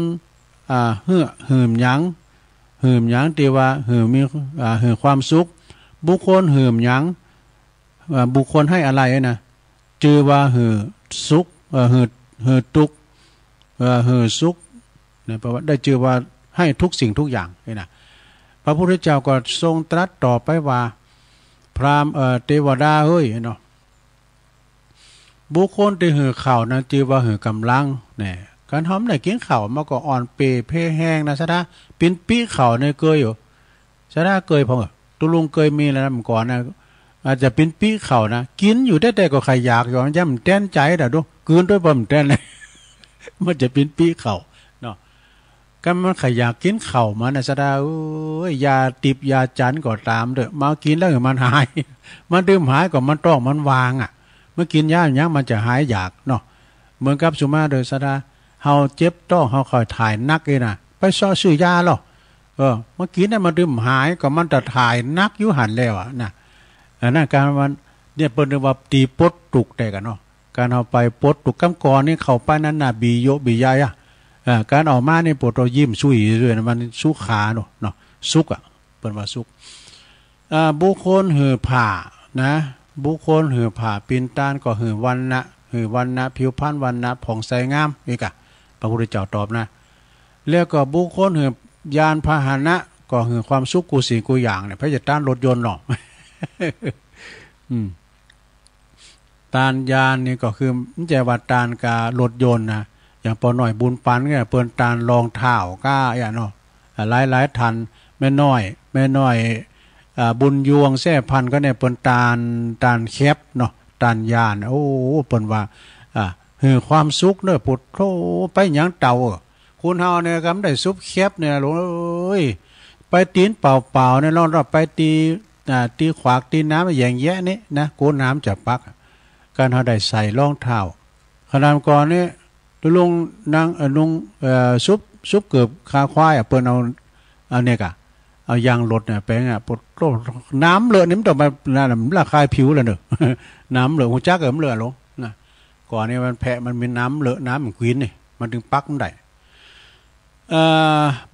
หืมหยังตีว่าหือมีหือความสุขบุคคลหืมหยังบุคคลให้อะไรนะชื่อว่าหือสุขหือทุกข์หือสุขเนี่ยแปลว่าได้ชื่อว่าให้ทุกสิ่งทุกอย่างนี่นะ พระพุทธเจ้าก็ทรงตรัสต่อไปว่าพราหมณ์เทวดาเฮ้ยเนาะบุคคลที่หือข่าวนั้นจือว่าหือกำลังเนี่ยการทำไหนกินข่าวมาก็อ่อนเปเพแห้งนะซะนะปินปี้ข่าวในเกยอยู่ซะนะเกยพอตุลุงเกยมีแล้วนะเมื่อก่อนนะอาจจะปินปี้ข่าวนะกินอยู่แต่ก็ใครอยากอยู่มันย่ำแต้นใจแต่ดูกืนด้วยบ่มแต้นเลยมันจะปินปี้ข่าวเนาะก็มันใครอยากกินข่าวมันนะซะนะยาติบยาจันก็ตามเด้อมากินแล้วมันหายมันดื่มหายก็มันต้องมันวางอ่ะเมื่อกินยาอย่างนี้มันจะหายอยากเนาะเหมือนกับสุมาโดยซะนะเฮาเจ็บต้องเฮาคอยถ่ายนักเลยนะไปซ้อซื้อยาหรอเมื่อกี้เนี่ยมันดื่มหายก็มันจะถ่ายนักอยู่หันแล้วอ่ะนะนั่นการมันเนี่ยเปิ้นเรียกว่าตีปดตุกแต่กันเนาะการเอาไปปดตุกกำกรนี่เข้าไปนั้นน่ะบีโยบียายอ่ะการออกมานี่ปวดเรายิ้มสู้อีด้วยนะมันสู้ขาเนาะสุกอ่ะเปิ้นว่าสุกบุคคลหือผ่านะบุคคลหือผ่าปินตานก็หือวันนะผิวพรรณวันนะผ่องใสงามอีกอ่ะพระพุทธเจ้าตอบนะแล้วก็บุคคลหือยานพาหนะก็หือความสุขกูสิ่งกูอย่างเนี่ยพระจะต้านรถยนต์หรอกตานยานนี่ก็คือมันจะว่าตานการถยนต์นะอย่างปอหน่อยบุญปันเนี่ยเปิ้นตานรองเท้าก้าอย่างเนาะหลายทันแม่น้อยบุญยวงแซ่พันก็เนี่ยเปิ้นตานแคบเนาะตานยานโอ้เปิ้นว่าคือความสุขเนอะปุดโธไปหยังเต่าคุณเฮาเนี่ยก็ได้ซุปแคบเนี่ยหลวงเอ้ยไปตีนเปล่าๆเนี่ยเราไปตีขวากตีน้ำอย่างแยะนี่นะโกน้ำจะปักการเฮาได้ใส่รองเท้าขณะก่อนนี่ลุงนางลุงซุปเกือบคาควายเปิ้นเอาเนี่ยกะเอายางรถเนี่ยไปปุดโธน้ำเลอะนี่มันต้องมาราคาผิวแล้วเนอะน้ำเลอะหัวจักมันเลอะลงก่อนนี้มันแพะมันมีน้ำเลอะน้ำมันควินนี่มันถึงปักมันได้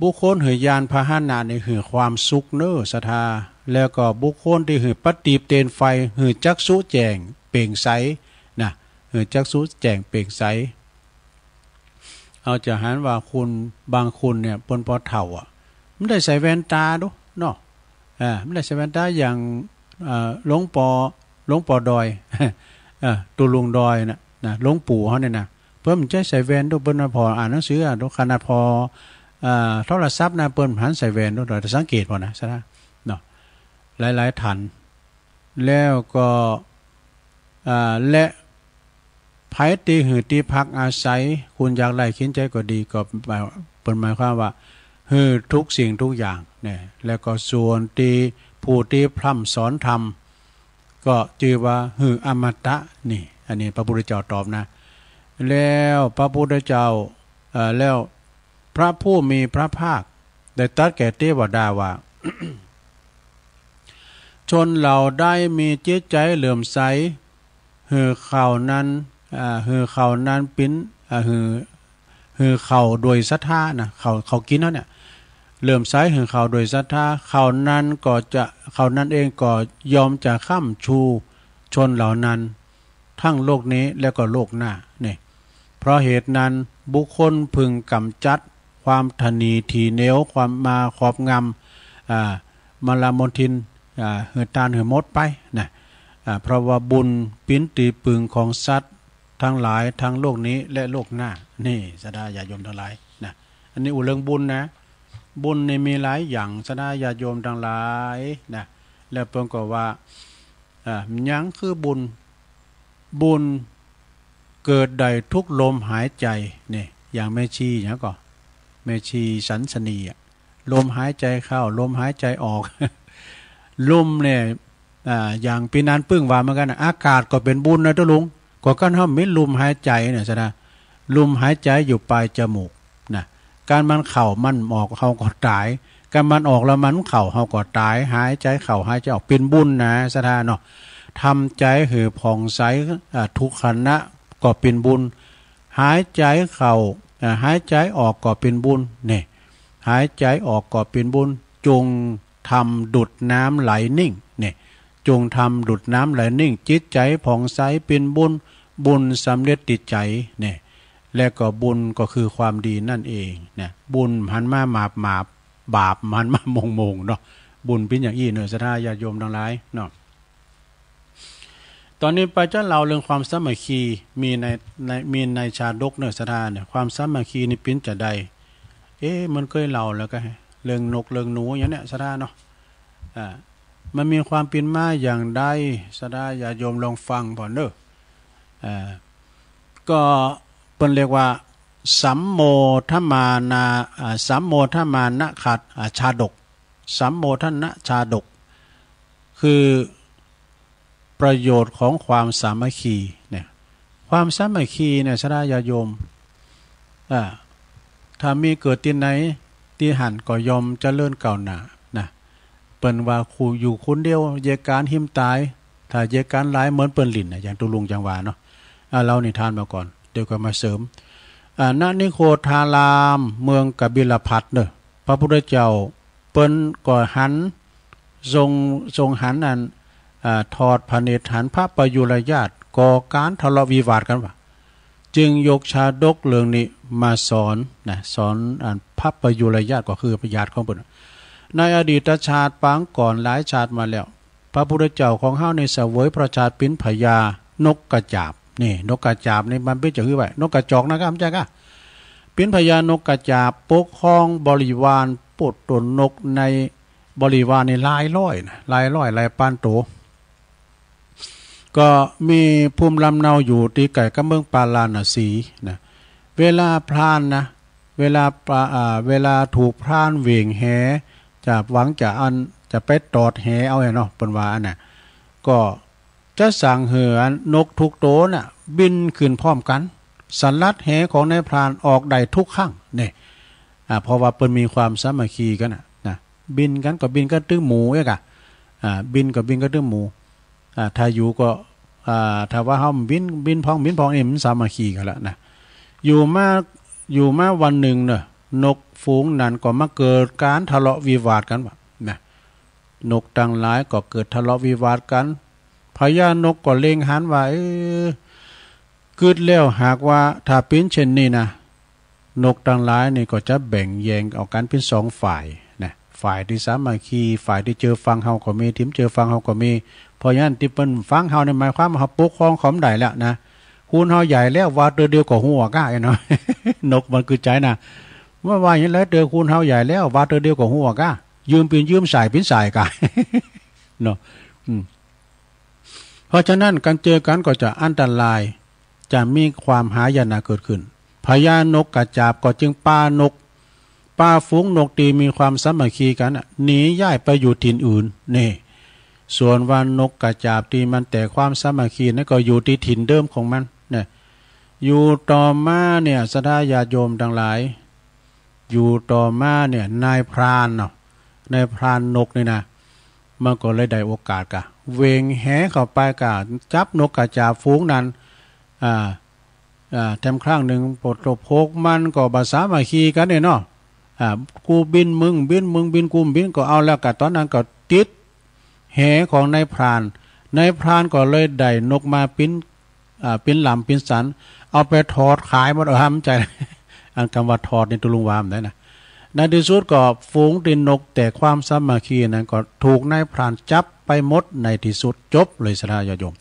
บุคคลหือยานพาหนะนี่คือความสุขเน้อศรัทธาแล้วก็บุคคลที่หือปฏิบเตนไฟหือจักสุแจงเปล่งใสนะหือจักสุแจงเปล่งใสเอาจะหันว่าคุณบางคนเนี่ยปนพอเถ่าอ่ะไม่ได้ใส่แว่นตาดูเนาะไม่ได้ใส่แว่นตาอย่างหลวงปอดอยตุลุงดอยนะหลวงปู่เขาเนี่ยนะเพิ่มใจใส่แว่นดูเปิ้นพออ่านหนังสือดูขนาดพอโทรศัพท์นะเปิ้นหันใส่แว่นดูเราจะสังเกตพอนะใช่ไหมเนาะหลายทันแล้วก็และไผ่ตีหือตีพักอาศัยคุณอยากไล่ขินใจก็ดีก็เป็นหมายความว่าหือทุกสิ่งทุกอย่างเนี่ยแล้วก็ส่วนตีผู้ตีพร่ำสอนธรรมก็ชื่อว่าหืออมตะนี่อันนี้พระพุทธเจ้าตอบนะแล้วพระพุทธเจ้าแล้วพระผู้มีพระภาคได้ตรัสแก่เทวดาว่า ชนเราได้มีจิตใจเหลื่อมใสหือเข่านั้นปิ้นหือเข่าโดยศรัทธานะเขากินแล้วเนี่ยเหลื่อมใสหือเข่าโดยศรัทธาเข่านั้นเองก็ยอมจะค้ำชูชนเหล่านั้นทั้งโลกนี้และก็โลกหน้าเนี่ยเพราะเหตุนั้นบุคคลพึงกำจัดความทนีทีเหนียวความมาขอบงำมาลามนทินหือตานหือมดไปนะเพราะว่าบุญปิ้นตีปึงของสัตว์ทั้งหลายทั้งโลกนี้และโลกหน้านี่สดาญาโยมทั้งหลายนะอันนี้อุเรื่องบุญนะบุญนี่มีหลายอย่างสดาญาโยมทั้งหลายนะแล้วเพิ่นก็ว่ายังคือบุญเกิดใดทุกลมหายใจนี่อย่างแม่ชีอย่างก็แม่ชีสันสนีลมหายใจเข้าลมหายใจออก ลมเนี่ยอย่างปีนันปึ้งว่าเหมือนกันอากาศก็เป็นบุญนะทุลุงก็กันเฮามีลมหายใจเนี่ยซะนะลมหายใจอยู่ปลายจมูกนะการมันเข้ามันออกเฮาก็ตายการมันออกแล้วมันเข้าเฮาก็ตายหายใจเข้าหายใจออกเป็นบุญนะซะนะเนาะทำใจหือผ่องใสทุกขณะก็เป็นบุญหายใจเข้าหายใจออกก็เป็นบุญนี่หายใจออกก็เป็นบุญจงทำดุจน้ำไหลนิ่งนี่จงทำดุจน้ำไหลนิ่งจิตใจผ่องใสเป็นบุญสำเร็จติดใจเนี่ยและก็บุญก็คือความดีนั่นเองเนี่ยบุญหันมาหมาบ บาปมันมามงเนาะบุญเป็นอย่างอี้เนอะศรัทธาญาติโยมทั้งหลายเนาะตอนนี้ไปจะเล่าเรื่องความสามัคคีมีในชาดกเนอะศรัทธาเนี่ยความสามัคคีนี่เป็นจะใดมันเคยเล่าแล้วก็เรื่องนกเรื่องหนูอย่างเนี้ยศรัทธาเนาะมันมีความเป็นมาอย่างใดศรัทธาญาติโยมลองฟังพอเนอะก็เป็นเรียกว่าสัมโมทมานาสัมโมทมานะขัดชาดกสัมโมทนะชาดกคือประโยชน์ของความสามัคคีเนี่ยความสามัคคีเนี่ยศรัทธาญาติโยมถ้ามีเกิดที่ไหนที่หันก็ยอมเจริญก้าวหน้านะเปิ้นว่าครูอยู่คนเดียวเยการหิมตายถ้าเยการหลายเหมือนเปิ้นหลินอย่างตุลุงจังหวาเนาะเรานิทานมาก่อนเดี๋ยวก็มาเสริมณนิโคทารามเมืองกบิลพัสเนอะพระพุทธเจ้าเปิ้นก็หันทรงหันอันถอดพระเนตรหันพระประยุรญาติก่อการทะเลาะวิวาทกันว่าจึงยกชาดกเรื่องนี้มาสอนพระประยุรญาติก็คือพญาติของเปิ้นในอดีตชาติปางก่อนหลายชาติมาแล้วพระพุทธเจ้าของเฮาในเสวยพระชาติเป็นพญานกกระจาบนี่นกกระจาบนี่มันเป็นจะคือไว้นกกระจอกนะครับจ้าค่ะเป็นพญานกกระจาบปกครองบริวารปดตนนกในบริวารในหลายร้อยหลายปานโตก็มีภูมิลำเนาอยู่ที่ไก่กับเมืองปาลาณสีนะเวลาพรานนะเวลาถูกพรานเหวี่ยงแหจะหวังจะไปตอดแหเอาเนาะเป็นว่าน่ะก็จะสั่งเหือนกทุกโตน่ะบินขึ้นพร้อมกันสันลัดแหของนายพรานออกได้ทุกครั้งเนี่ยเพราะว่าเปิ้นมีความสามัคคีกันนะบินกันก็บินกันตึ้งหมูเอกบินก็บินกันตึ้งหมูถ้าอยู่ก็ถ้าว่าเฮาบินพองนี่มันสามัคคีกันแล้วนะอยู่มาวันหนึ่งเนอะนกฝูงนั้นก็มาเกิดการทะเลาะวิวาทกันว่านะนกต่างหลายก็เกิดทะเลาะวิวาทกันพญานกก็เล็งหันว่าเกิดแล้วหากว่าถ้าเป็นเช่นนี้นะนกต่างหลายนี่ก็จะแบ่งแยงเอากันเป็น2ฝ่ายนะฝ่ายที่สามัคคีฝ่ายที่เจอฟังเฮาก็มีทิมเจอฟังเฮาก็มีเพราะฉะนั้นที่เปิ้นฟังเฮาในหมายความว่าเฮาปกครองของได้แล้วนะคูณเฮาใหญ่แล้วว่าเดียวก็หัวก้าเนาะ นกมันคือใจนะว่าอย่างแล้วเจอคูณเฮาใหญ่แล้วว่าเดียวก็หัวก้ายืมสายเป็นสายกะ เนาะเพราะฉะนั้นการเจอกันก็จะอันตรายจะมีความหายนะเกิดขึ้นพญานกกระจาบก็จึงป้าฝูงนกตีมีความสามัคคีกันหนีย้ายไปอยู่ถิ่นอื่นนี่ส่วนว่านกกระจาบตีมันแต่ความสามัคคีนั่นก็อยู่ที่ถิ่นเดิมของมันเนี่ยอยู่ต่อมาเนี่ยศรัทธาญาติโยมทั้งหลายอยู่ต่อมาเนี่ยนายพรานเนาะนายพรานนกนี่นะมันก็เลยได้โอกาสกะเวงแหเข้าไปกะจับนกกระจาบฝูงนั้นแถมครั้งหนึ่งปลดตบโพกมันก็ภาษามาคีกันเนี่ยเนาะกูบินมึงบินกูบินก็เอาแล้วกะตอนนั้นก็ติดแหของนายพรานก็เลยได้นกมาปิ้นลำปิ้นสันเอาไปทอดขายหมดห้ามใจอันคำว่าทอดในตุลุงวามได้นะในที่สุดก็ฝูงดินนกแต่ความสามัคคีนั้นก็ถูกนายพรานจับไปหมดในที่สุดจบเลยศรัทธาญาติโยม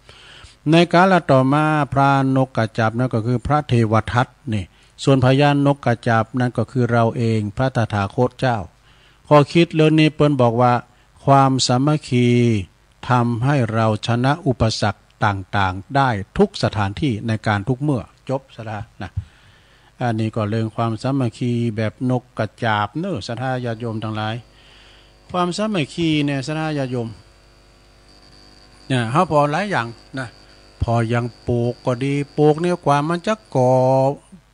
ในกาลต่อมาพระนกกระจาบนั่นก็คือพระเทวทัตนี่ส่วนพญานกกระจาบนั่นก็คือเราเองพระตถาคตเจ้าข้อคิดเรื่องนี้เปิ้นบอกว่าความสามัคคีทำให้เราชนะอุปสรรคต่างๆได้ทุกสถานที่ในการทุกเมื่อจบศรัทธานะอันนี้ก็เรื่องความสามัคคีแบบนกกระจาบเนอะศรัทธาญาติโยมทั้งหลายความสามัคคีเนี่ยศรัทธาญาติโยมเนี่ยเฮาพอหลายอย่างนะพอยังปลูกก็ดีปลูกเนี่ยกว่ามันจะก่อ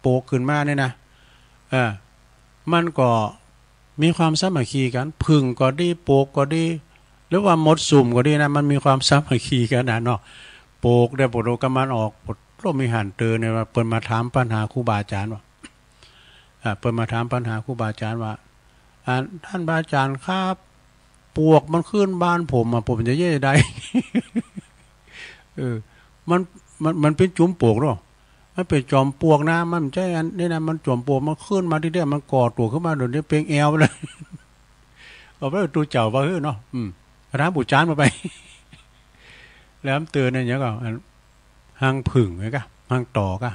ปลูกขึ้นมาเนี่ยนะมันก็มีความสามัคคีกันพึ่งก็ดีปลูกก็ดีหรือว่าหมดสุ่มก็ดีนะมันมีความสามัคคีกันนะเนาะปลูกได้ปลูกกันมันออกก็มีหันเตือนเนี่ยว่าเปิดมาถามปัญหาครูบาอาจารย์ว่าเปิดมาถามปัญหาครูบาอาจารย์ว่าท่านบาอาจารย์ครับปลวกมันขึ้นบ้านผมจะเย่ได้ มันเป็นจุ่มปลวกหรอมันเป็นจอมปลวกนะมันใช่อันนี้นะมันจอมปลวกมันขึ้นมาที่เดียวมันก่อตัวขึ้นมาโดยนี้เป็นแอวเลย เอาไปตู้เจ้าว่าเนาะร้านปู่จานมาไปแล้วเตือนเนี่ยก็หางผึ่งไงกะหางต่อกะ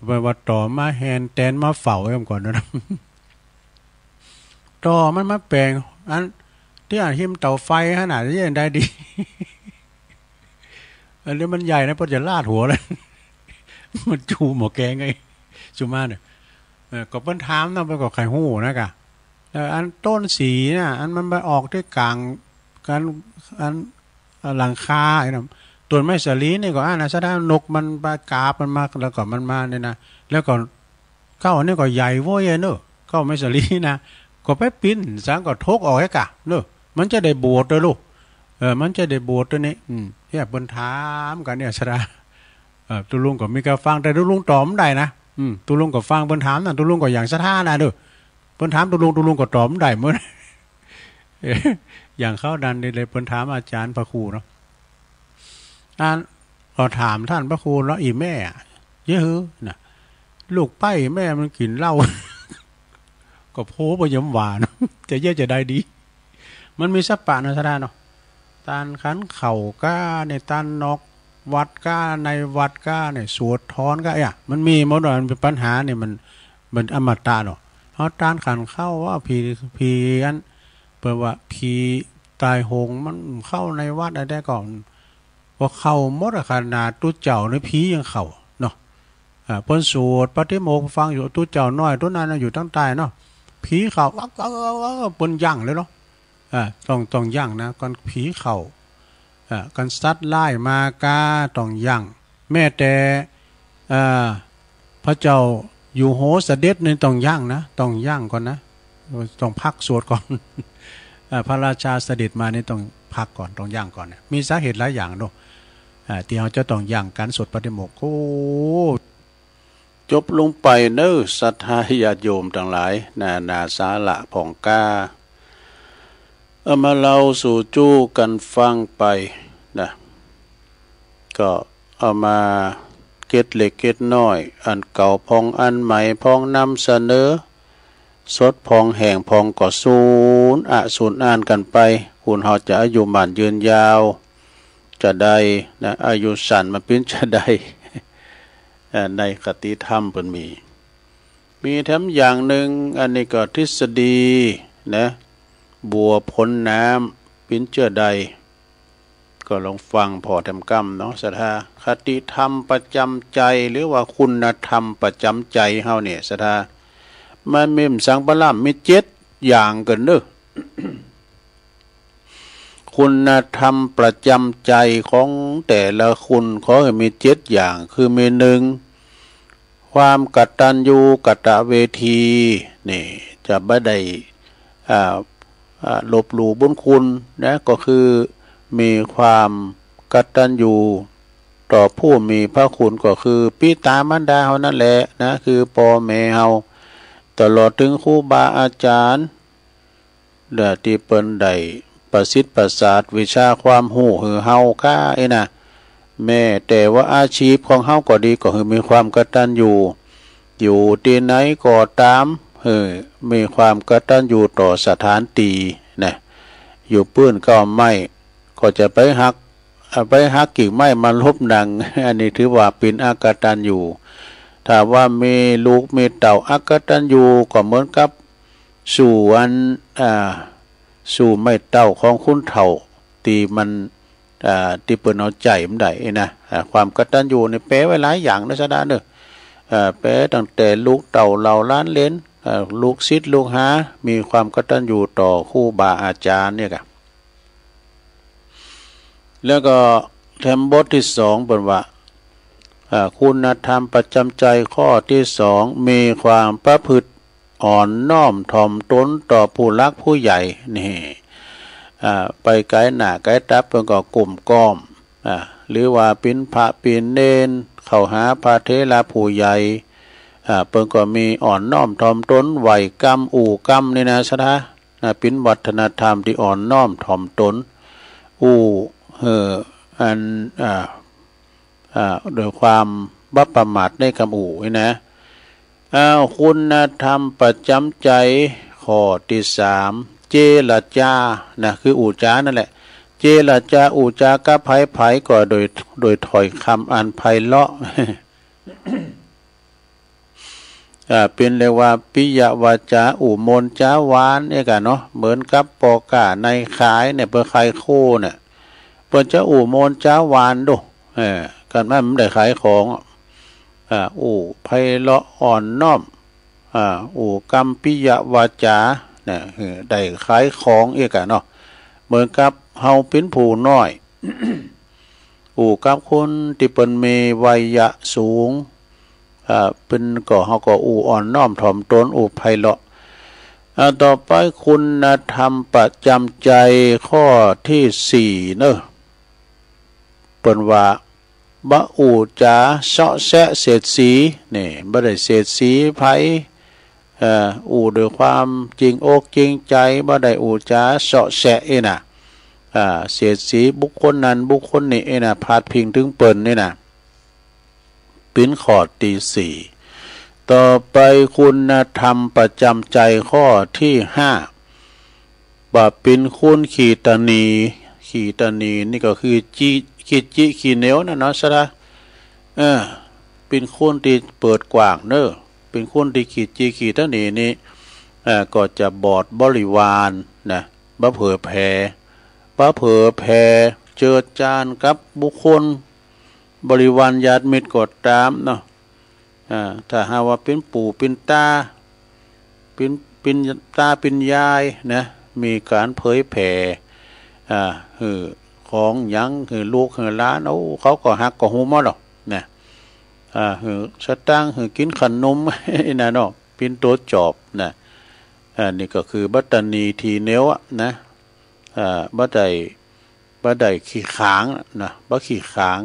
ไปว่าต่อมาแฮนแตนมาเฝ้าไว้ก่อนนะต่อมันมาแปลงอันที่หิมเตาไฟขนาดนี้ยังได้ดีอันนี้มันใหญ่นะเพราะจะลาดหัวเลยมันจูหมอแกงไงจูมาเนี่ยก็เปิ้นถามนะไปก็ไข่หู้นะกะแล้วอันต้นสีน่ะอันมันไปออกที่กลางกันอันหลังคาไอ้น่ะต้นไม้สลีนี่ก็นะซะถ้านกมันปลากาบมันมาแล้วก็มันมาเนี่ยนะแล้วก็เก้าอันนี้ก็ใหญ่โว้ยเนอะเก้าไม้สลีนะก็ไปปิ้นสังก็ทกออกให้กะเนอะมันจะได้บวชด้วยลูกมันจะได้บวชตัวนี้เนี่ยเปิ้นถามกันเนี่ยซะตุลุงก็มีกาฟังแต่ตุลุงตอบได้นะตุลุงก็ฟังเปิ้นถามนั่นตุลุงก็อย่างสะท่านะเด้อเปิ้นถามตุลุงก็ตอบได้เหมือนอย่างเข้าดันเลยเปิ้นถามอาจารย์พระครูเนาะเราถามท่านพระครูแล้วอีแม่เยอะหือน่ะลูกไปแม่มันกินเหล้าก็โผบ่ยำหวานจะเยอะจะได้ดีมันมีสัปปะนะสะท่าเนาะตานขันเข่าก้าในตานนอกวัดก้าในวัดก้าเนี่ยสวดถอนก้ามันมีหมดเลยมันเป็นปัญหาเนี่ยมันอมตะเนาะเอาตานขันเข้าว่าผีอันเปิดว่าผีตายโหงมันเข้าในวัดอะไรได้ก่อนว่าเข้าหมดขนาดตู้เจ้าในผียังเข้าเนาะเพิ่นสวดปฏิโมกข์ฟังอยู่ตู้เจ้าน้อยตู้นั้นอยู่ตั้งใต้เนาะผีเข้าเปิ้นยั่งเลยเนาะต้องยั่งนะก่อนผีเข้ากันซัดไล่มากาต้องยั่งแม่แต่พระเจ้าอยู่โหเสด็จนี่ต้องยั่งนะต้องยั่งก่อนนะต้องพักสวดก่อนพระราชาเสด็จมานี่ต้องพักก่อนต้องยั่งก่อนเนี่ยมีสาเหตุหลายอย่างเนาะที่เราจะต้องยั่งการสวดปฏิโมกข์โอ้จบลงไปเนอะศรัทธาญาติโยมทั้งหลายนาสาระผ่องกามาเล่าสู่จู้กันฟังไปนะก็เอามาเก็ดเล็กเก็ดน้อยอันเก่าพองอันใหม่พองนำเสนอสดพองแห่งพองก็ศูนย์อ่านกันไปคุณเฮาจะอายุมั่นยืนยาวจะได้นะอายุสั้นมาเป็นจะได้ในคติธรรมเพิ่นมีแถมอย่างหนึ่งอันนี้ก็ทฤษฎีนะบัวพ้นน้ำปิ้นเจือใดก็ลองฟังพอทำกรรมเนาะศรัทธาคติธรรมประจำใจหรือว่าคุณธรรมประจำใจเฮาเนี่ยศรัทธามันมีสังปรามมี7อย่างกันเด้อ คุณธรรมประจำใจของแต่ละคุณขอให้มี7อย่างคือมี1ความกตัญญูกตเวทีนี่จะบ่ได้ลบหลู่บุญคุณนะก็คือมีความกตัญญูต่อผู้มีพระคุณก็คือปิตามารดาเฮานั่นแหละนะคือพ่อแม่เฮาตลอดถึงครูบาอาจารย์ที่เปิ้นได้ประสิทธิ์ประสาทวิชาความรู้คือเฮาค่านะแม้แต่ว่าอาชีพของเฮาก็ดีก็คือมีความกตัญญูอยู่ที่ไหนก็ตามมีความกตัญญูต่อสถานที่นะอยู่ปื้นก็ไม่ก็จะไปหักกิ่งไม้มาลบหนังอันนี้ถือว่าเป็นอกตัญญูถ้าว่ามีลูกมีเต่าอกตัญญูก็เหมือนกับสู่สู่ไม่เต่าของคุณเฒ่าตีมันที่เปิ้นเอาใจมันได้นะความกตัญญูนี่แปลไว้หลายอย่างนะซะดาเด้อแปลตั้งแต่ลูกเต่าเหล่าล้านเลนลูกศิษย์ลูกหามีความกตัญญูต่อครูบาอาจารย์เนี่ยก็แล้วก็แถมบทที่2เปิ้นว่าคุณธรรมประจำใจข้อที่2มีความประพฤติอ่อนน้อมถ่อมตนต่อผู้รักผู้ใหญ่นี่ไปไกลหน้าไกลตาเพิ่นก็กลุ่มก้อมหรือว่าเป็นพระเป็นเณรเข้าหาพระเถระผู้ใหญ่เพิ่นก็มีอ่อนน้อมถ่อมตนไหวกรรมอู่กรรมนี่นะซะนะเป็นวัฒนธรรมที่อ่อนน้อมถ่อมตนโดยความบัประมาทในคำอู่นะคุณธรรมประจำใจข้อที่3 เจรจานะคืออูจานั่นแหละเจรจาอูจากัไผก็โดยถอยคำอันไพเราะ เป็นเรียกว่าปิยวาจาอูมนจาวานเนี่ยกันเนาะเหมือนกับปอกาในขายเนี่ยเปิดขายโคเนี่ยเปิดจะอูมนจาวานดูกันว่ามันได้ขายของอูไพเราะอ่อนน้อมอูกัมปิยวาจาเนี่ยได้ขายของเอกะเนาะเหมือนกับเฮาเป็นผู้น้อย อูกับคนที่เป็นมีวัยสูงเป็นก่อเฮาก็อูอ่อนน้อมถ่อมตนอูไพเราะต่อไปคุณธรรมประจำใจข้อที่4เนอะเปิ้นว่าบะอูจาเสาะแสะเศษสีนี่บ่ได้เศษสีไผอูด้วยความจริงอกจริงใจบ่ได้อูจาเสาะแสะน่ะเศษสีบุคคลนั้นบุคคลนี้น่ะพาดพิงถึงเปิ้นนี่น่ะเป็นข้อที่4ต่อไปคุณธรรมประจำใจข้อที่5ว่าเป็นคุณขีตนีนี่ก็คือขี้เหนียวนะเนาะซะละเป็นคนที่เปิดกว้างเนอะเป็นคนที่ขีตนีนี่ก็จะบอดบริวารนะบ่เผอแผ่เจิดจานกับบุคคลบริวารญาติมิตรก็ตามเนาะถ้าหาว่าเป็นปู่เป็นตาเป็นตาเป็นยายนะมีการเผยแผ่ของยังลูกหลานเขาก็ฮักก็ฮู้หมดหรอกนะสตังกินขนมน่ะเนาะเป็นตัวจอบนะนี่ก็คือบัตตนีทีเหนียวนะบ่ได้ขี้ขางนะบ่ขี้ขาง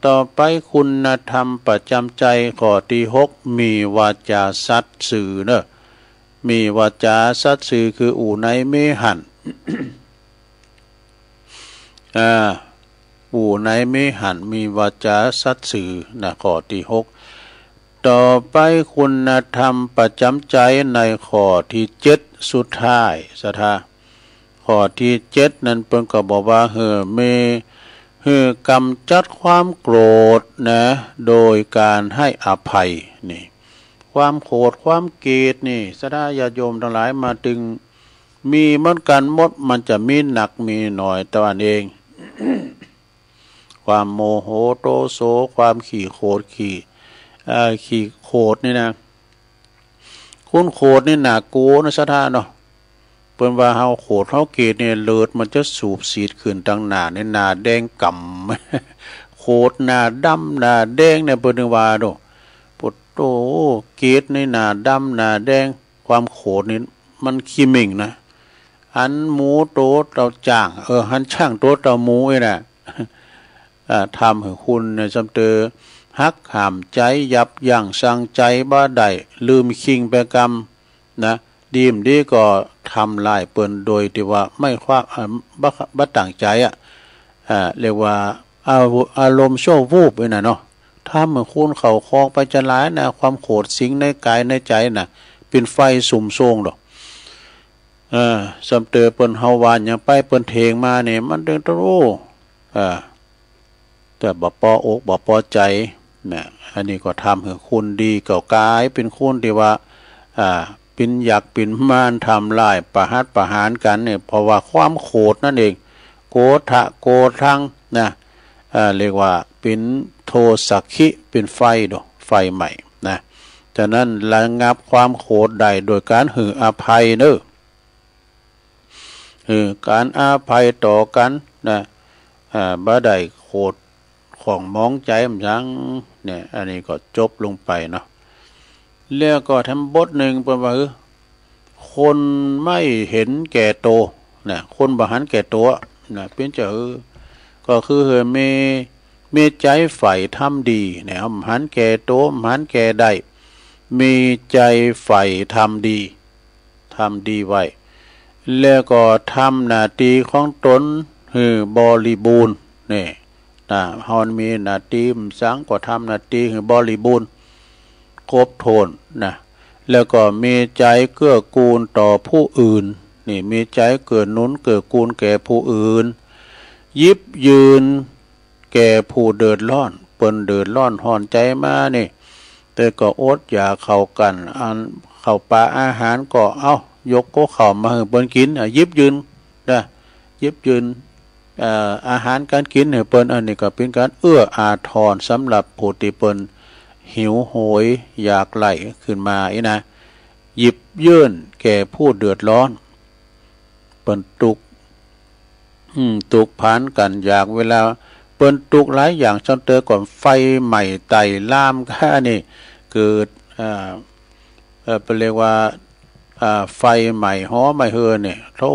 ต่อไปคุณธรรมประจำใจข้อที่6มีวาจาสัตย์สื่อเนอะมีวาจาสัตย์สื่อคืออู่ในเมหัน อู่ในเมหันมีวาจาสัตย์สื่อนะข้อที่6ต่อไปคุณธรรมประจำใจในข้อที่7สุดท้ายสถาข้อที่7นั้นเพิ่นก็บอกว่ากำจัดความโกรธนะโดยการให้อภัยนี่ความโกรธความเกลียดนี่สดาญาโยมทั้งหลายมาถึงมีเหมือนกันหมดมันจะมีหนักมีหน่อยแต่ว่าเอง ความโมโหโตโสความขี้โกรธนี่นะคุณโกรธนี่หนักโกนะสดาเนาะเปิ้นว่าเฮาโกรธเฮาเกลียดเนี่ยเลิศมันจะสูบสีดขึ้นทางหน้าในหน้าแดงก่ำโกรธหน้าดำหน้าแดงเนี่ยเปิ้นว่าโดปุตโตเกลียดในหน้าดำหน้าแดงความโกรธนี่มันขี้มิ่งนะอันหมูโตเราจ้างหันช่างโตเราหมูไอ้น่ะทำให้คุณเนี่ยจำเตอฮักห้ามใจยับยั้งสั่งใจบ่ได้ลืมคิงไปกรรมนะดีมดีก็ทำลายเปิ้นโดยที่ว่าไม่ความบ่ตั้งใจเรียกว่าอารมณ์ชั่ววูบน่ะเนาะถ้าเหมือนคุณเข้าคลองไปจะหลายนะความโกรธสิงในกายในใจน่ะเป็นไฟสุ่มโซงดอกสำเตอเปิ้นเฮาวานยังไปเปิ้นเทงมาเนี่ยมันเดินตะโอ้แต่บ่ปออกบ่ปอใจนะอันนี้ก็ทำให้คุณดีก็กลายเป็นคุณที่ว่าเป็นอยากเป็นมารทำลายประหารกันเนี่ยเพราะว่าความโกรธนั่นเองโกทังนะเรียกว่าเป็นโทสักขิเป็นไฟใหม่นะฉะนั้นระงับความโกรธได้โดยการให้อภัยเนอะการอภัยต่อกันนะบ่ได้โกรธของมองใจมันยังเนี่ยอันนี้ก็จบลงไปเนาะแล้วก็ทำบทหนึ่งเป็นว่าคนไม่เห็นแก่โตนะคนบ่หันแก่ตัวนะเป็นจะก็คือมีใจใฝ่ทำดีเนี่ยหันแก่โตหันแก่ได้มีใจใฝ่ทำดีไว้แล้วก็ทำหน้าที่ของตนบริบูรณ์นี่นะเฮามีหน้าที่สังก็ทำหน้าที่บริบูรณ์ครบถ้วนนะ แล้วก็มีใจเกื้อกูลต่อผู้อื่นนี่มีใจเกื้อหนุนเกื้อกูลแก่ผู้อื่นยิบยืนแก่ผู้เดือดร้อนเปิ้นเดือดร้อนห่อนใจมานี่แต่ก็อดอย่าเข้ากันอันเข้าปลาอาหารก็เอายกก็เข้ามาให้เปิ้นกินยิบยืนนะยิบยืนอาหารการกินให้เปิ้นอันนี้ก็เป็นการเอื้ออาทรสำหรับผู้ที่เปิ้นหิวโหยอยากไหลขึ้นมาอีนะหยิบยื่นแก่ผู้เดือดร้อนเปิ้นตุกผ่านกันอยากเวลาเปิ้นตุกหลายอย่างจนเตอก่อนไฟใหม่ไต่ล่ามค่านี่เกิดเป็นเรียกว่าไฟใหม่ฮ้อไม่เฮือเนี่ยโธ่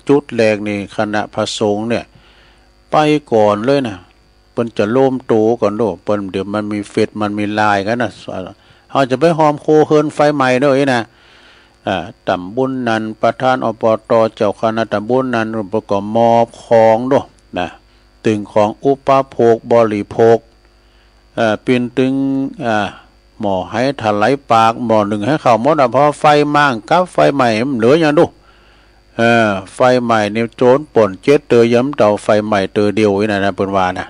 จุดแรกนี่คณะพระสงฆ์เนี่ยไปก่อนเลยนะเปิ้นจะโล่มโตก่อนโดเปิ้นเดี๋ยวมันมีเฟซมันมีลายกันนะเฮาจะไปหอมโคเฮินไฟใหม่เด้ออีนะตำบุญนั้นประธานอบต.เจ้าคณะตำบุญนั้นประกอบมอบของโดนะตึงของอุปโภคบริโภคเป็นตึงหมอให้ถลายปากหมอหนึ่งให้เข้าหมดเพราะไฟมั่งกับไฟใหม่มันเหลืออย่างดูไฟใหม่เนี่ยโจรป่นเจ็ดเตยย้ำเตาไฟใหม่เตยเดียวนะเปิ้นว่านะ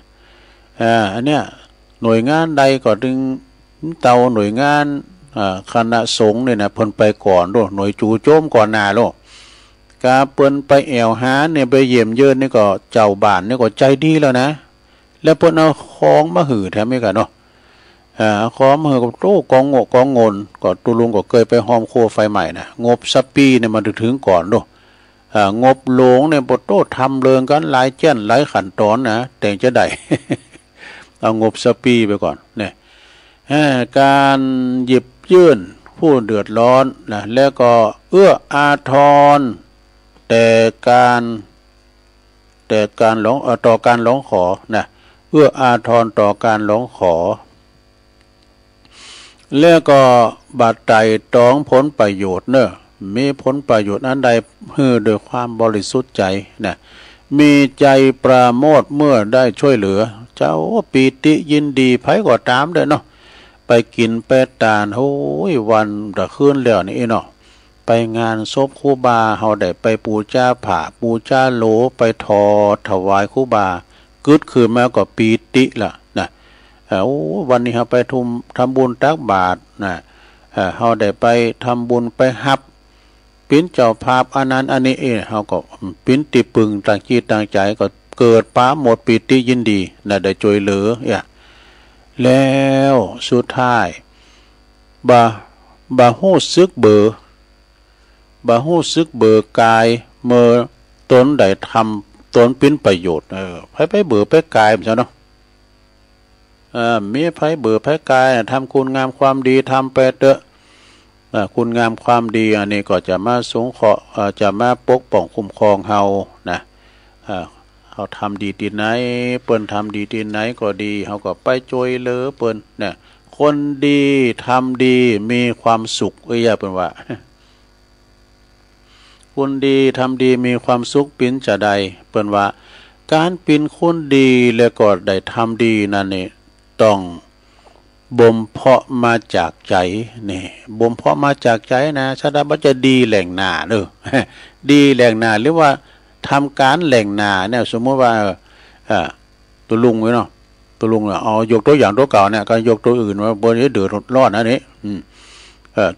อันเนี้ยหน่วยงานใดก็ถึงเตาหน่วยงานคณะสงฆ์เนี่ยนะเพิ่นไปก่อนด้วยหน่วยจู่โจมก่อนหน้าโลกกาเปิ้นไปแอวหาเนี่ยไปเยี่ยมเยือนนี่ก็เจ้าบ้านนี่ก็ใจดีแล้วนะแล้วเพิ่นเอาของมาหือแถมอีกกันเนาะของมาหือกับโตกองโง่กองงนก็ตุลุงก็เคยไปหอมโคไฟใหม่นะงบซัปปีเนี่ยมาถึงก่อนโดงบหลวงเนี่ยบ่โตทำเริงกันหลายเจ้นหลายขั้นตอนนะแต่งจะได้ เอางบซัปปีไปก่อนเนี่ยการหยิบยื่นผู้เดือดร้อนนะแล้วก็เอื้ออาทรแต่การร้องต่อการร้องขอนะเอื้ออาทรต่อการร้องขอแล้วก็บัดไตตองผลประโยชน์เนอะมีผลประโยชน์อันใดฮือโดยความบริสุทธิ์ใจนะมีใจปราโมทย์เมื่อได้ช่วยเหลือเจ้าปีติยินดีไผก็ตามเด้อเนาะไปกินไปตานโอ้ยวันตะคืนแล้วนี่เนาะไปงานศพครูบาเฮาได้ไปปูชาผ้าปูชาโหลไปทอถวายครูบากึดคืนมาก็ปีติล่ะนะโอ้วันนี้เฮาไปทำบุญตักบาตรนะเฮาได้ไปทำบุญไปฮับปิ้นเจ้าภาพอันนั้นอันนี้เฮาก็ปิ้นติปึงต่างจิตต่างใจก็เกิดปราโมทย์ปีติยินดีน่ะได้ช่วยเหลือแล้วสุดท้ายบาฮู้ซึกเบอกายเมื่อตนได้ทำตนเป็นประโยชน์ไปเบื่อไปกายมันซะเนาะมีไผเบื่อไผกายทำคุณงามความดีทำไปเถอะคุณงามความดีอันนี้ก็จะมาสงเคราะห์จะมาปกป้องคุ้มครองเฮานะเขาทำดีที่ไหนเปิ้นทำดีที่ไหนก็ดีเขาก็ไปช่วยเหลือเปิ้นเนี่ยคนดีทำดีมีความสุขอย่าเปิ้นว่าคนดีทำดีมีความสุขปิ้นจะใดเปิ้นว่าการเป็นคนดีแล้วก็ได้ทำดีนั่นนี่ต้องบ่มเพาะมาจากใจนี่บ่มเพาะมาจากใจนะชาดาบ่จะดีแหล่งหน้าเด้อ ดีแหล่งหน้าหรือว่าทำการแหล่งหน้าเนี่ยสมมติว่าตัวลุงไว้เนาะตัวลุงเอายกตัวอย่างตัวเก่าเนี่ยก็ยกตัวอื่นว่าเปิ้นเดือดร้อนอันนี้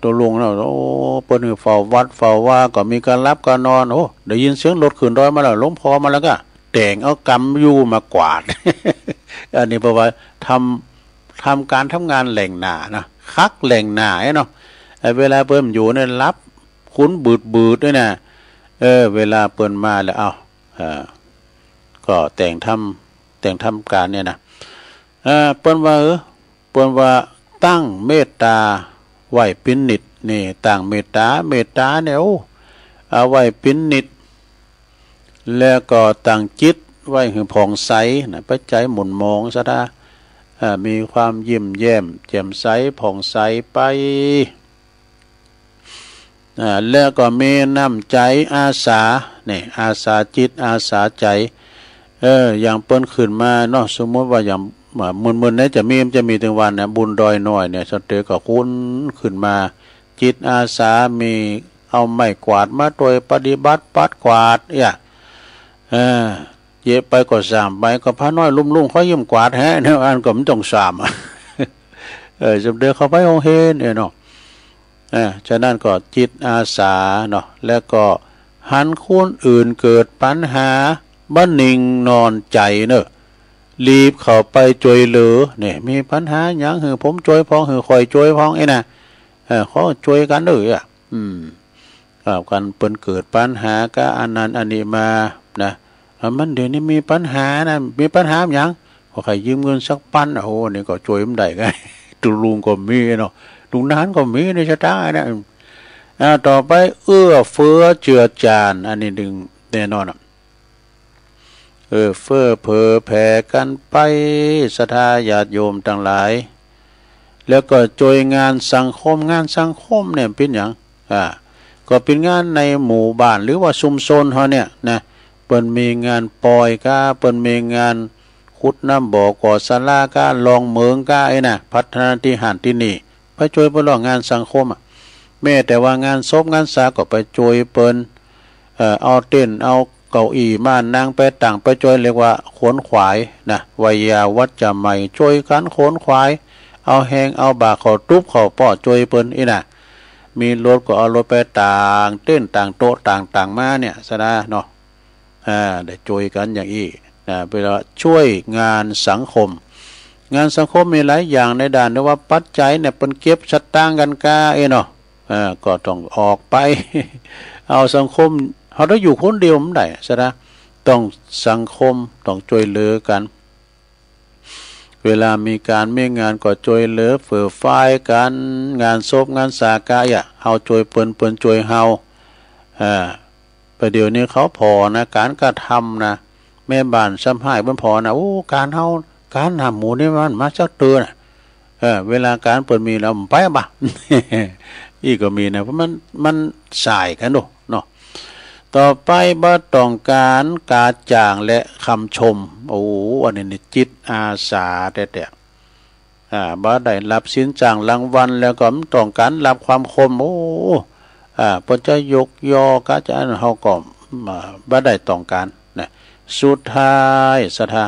ตัวลุงเนาะโอ้เปิ้นเฝ้าวัดเฝ้าว่าก็มีการรับการนอนโอ้ได้ยินเสียงรถขึ้นดอยมาแล้วหลวงพ่อมาแล้วก็แต่งเอากำอยู่มากวาด อันนี้เพราะว่าทำการทำงานแหล่งหน้านะคักแหล่งหน้าเนาะเวลาเปิ้นอยู่เนี่ยรับคุ้นบืดด้วยนะเวลาเปิ้นมาแล้วก็แต่งทำการเนี่ยนะเปิ้นว่าตั้งเมตตาไว้เป็นนิดนี่ตั้งเมตตาเนี่ยเอาไว้เป็นนิดแล้วก็ตั้งจิตไว้ให้ผ่องใสนะปัจจัยหมุนมองซะดามีความยิ้มแย้มแจ่มใสผ่องใสไปแล้วก็มีน้ำใจอาสาเนี่ยอาสาจิตอาสาใจอย่างเปิ้นขึ้นมาเนาะสมมติว่าอย่างมึนๆเนี่ยจะมีถึงวันนะบุญดอยน้อยเนี่ยสเตก็คุ้นขึ้นมา จิตอาสามีเอาไม้กวาดมาโดยปฏิบัติปัดกวาดเย็บไปก็สามไปก็พระน้อยลุ่มๆเขายิ้มกวาดแฮะเนี่ยอันก็มันต้องสามจำเดือเขาไปโอเฮนเนาะฉะนั้นก็จิตอาสาเนาะแล้วก็หันคนอื่นเกิดปัญหาบ้านนิ่งนอนใจเนอะรีบเข้าไปช่วยเหลือเนี่ยมีปัญหาอย่างหือผมช่วยพ้องหือคอยช่วยพ้องไอ้น่ะเขาช่วยกันเลยกันเปิ้นเกิดปัญหาก็อันนั้นอันนี้มานะมันเดี๋ยวนี้มีปัญหานะมีปัญหาอย่างพอใครยืมเงินสักปันโอ้นี่ก็ช่วยมันได้ไงตุลุงก็มีเนาะลุงนานก็มีในชะตานะต่อไปเอื้อเฟื้อเจือจานอันนี้ดึงแน่นอนเฟื้อเผอแผ่กันไปศรัทธาญาติโยมทั้งหลายแล้วก็ช่วยงานสังคมเนี่ยเป็นอย่างก็เป็นงานในหมู่บ้านหรือว่าชุมชนเขาเนี่ยนะเปิ้นมีงานปอยก้าเปิ้นมีงานขุดน้ำบ่อก่อศาลาก้าลองเมืองก้าไอ้น่ะพัฒนาที่หันที่นี่ไปช่วยเปิ้นงานสังคมแม้แต่ว่างานศพงานสาก็ไปช่วยเปิ้นเอาเต้นเอาเก้าอี้มานั่งไปต่างไปช่วยเรียกว่าขนขวายนะวัยาวัจจะใหม่ช่วยกันขนขวายเอาแหงเอาบากขอตุ๊บขอป้อช่วยเปิ้นอีน่ะมีรถก็เอารถไปต่างเต้นต่างโต๊ะต่างมาเนี่ยซะนะเนาะได้ช่วยกันอย่างอี้เวลาช่วยงานสังคมมีหลายอย่างในด้านที่ว่าปัจจัยเนี่ยเป็นเก็บชัดตั้งกันกาเนาะก็ต้องออกไป เอาสังคมเขาได้อยู่คนเดียวมันได้ใช่ไหมต้องสังคมต้องช่วยเหลือกันเวลามีการมีงานก็ช่วยเหลือเฟื่อฝ่ายกันงานศพงานสากะเฮาช่วยเปิ้นช่วยเฮาประเดี๋ยวนี้เขาพอนะการกระทำนะแม่บ้านซ้ำให้มันพอนะโอ้การเฮาการทำหมูนี่มันมาจากเตือนเวลาการเปิดมีแล้วไปบ่ะ อีกก็มีนะเพราะมันสายกันเนาะต่อไปบ่ต้องการการจ้างและคำชมโอ้อันนี้จิตอาสาแต่บ่ได้รับสินจ้างรางวัลแล้วก็ต้องการรับความคมโอ้พอจะยกยอก็จะเฮาก็บ่ได้ต้องการนะสุดท้ายศรัทธา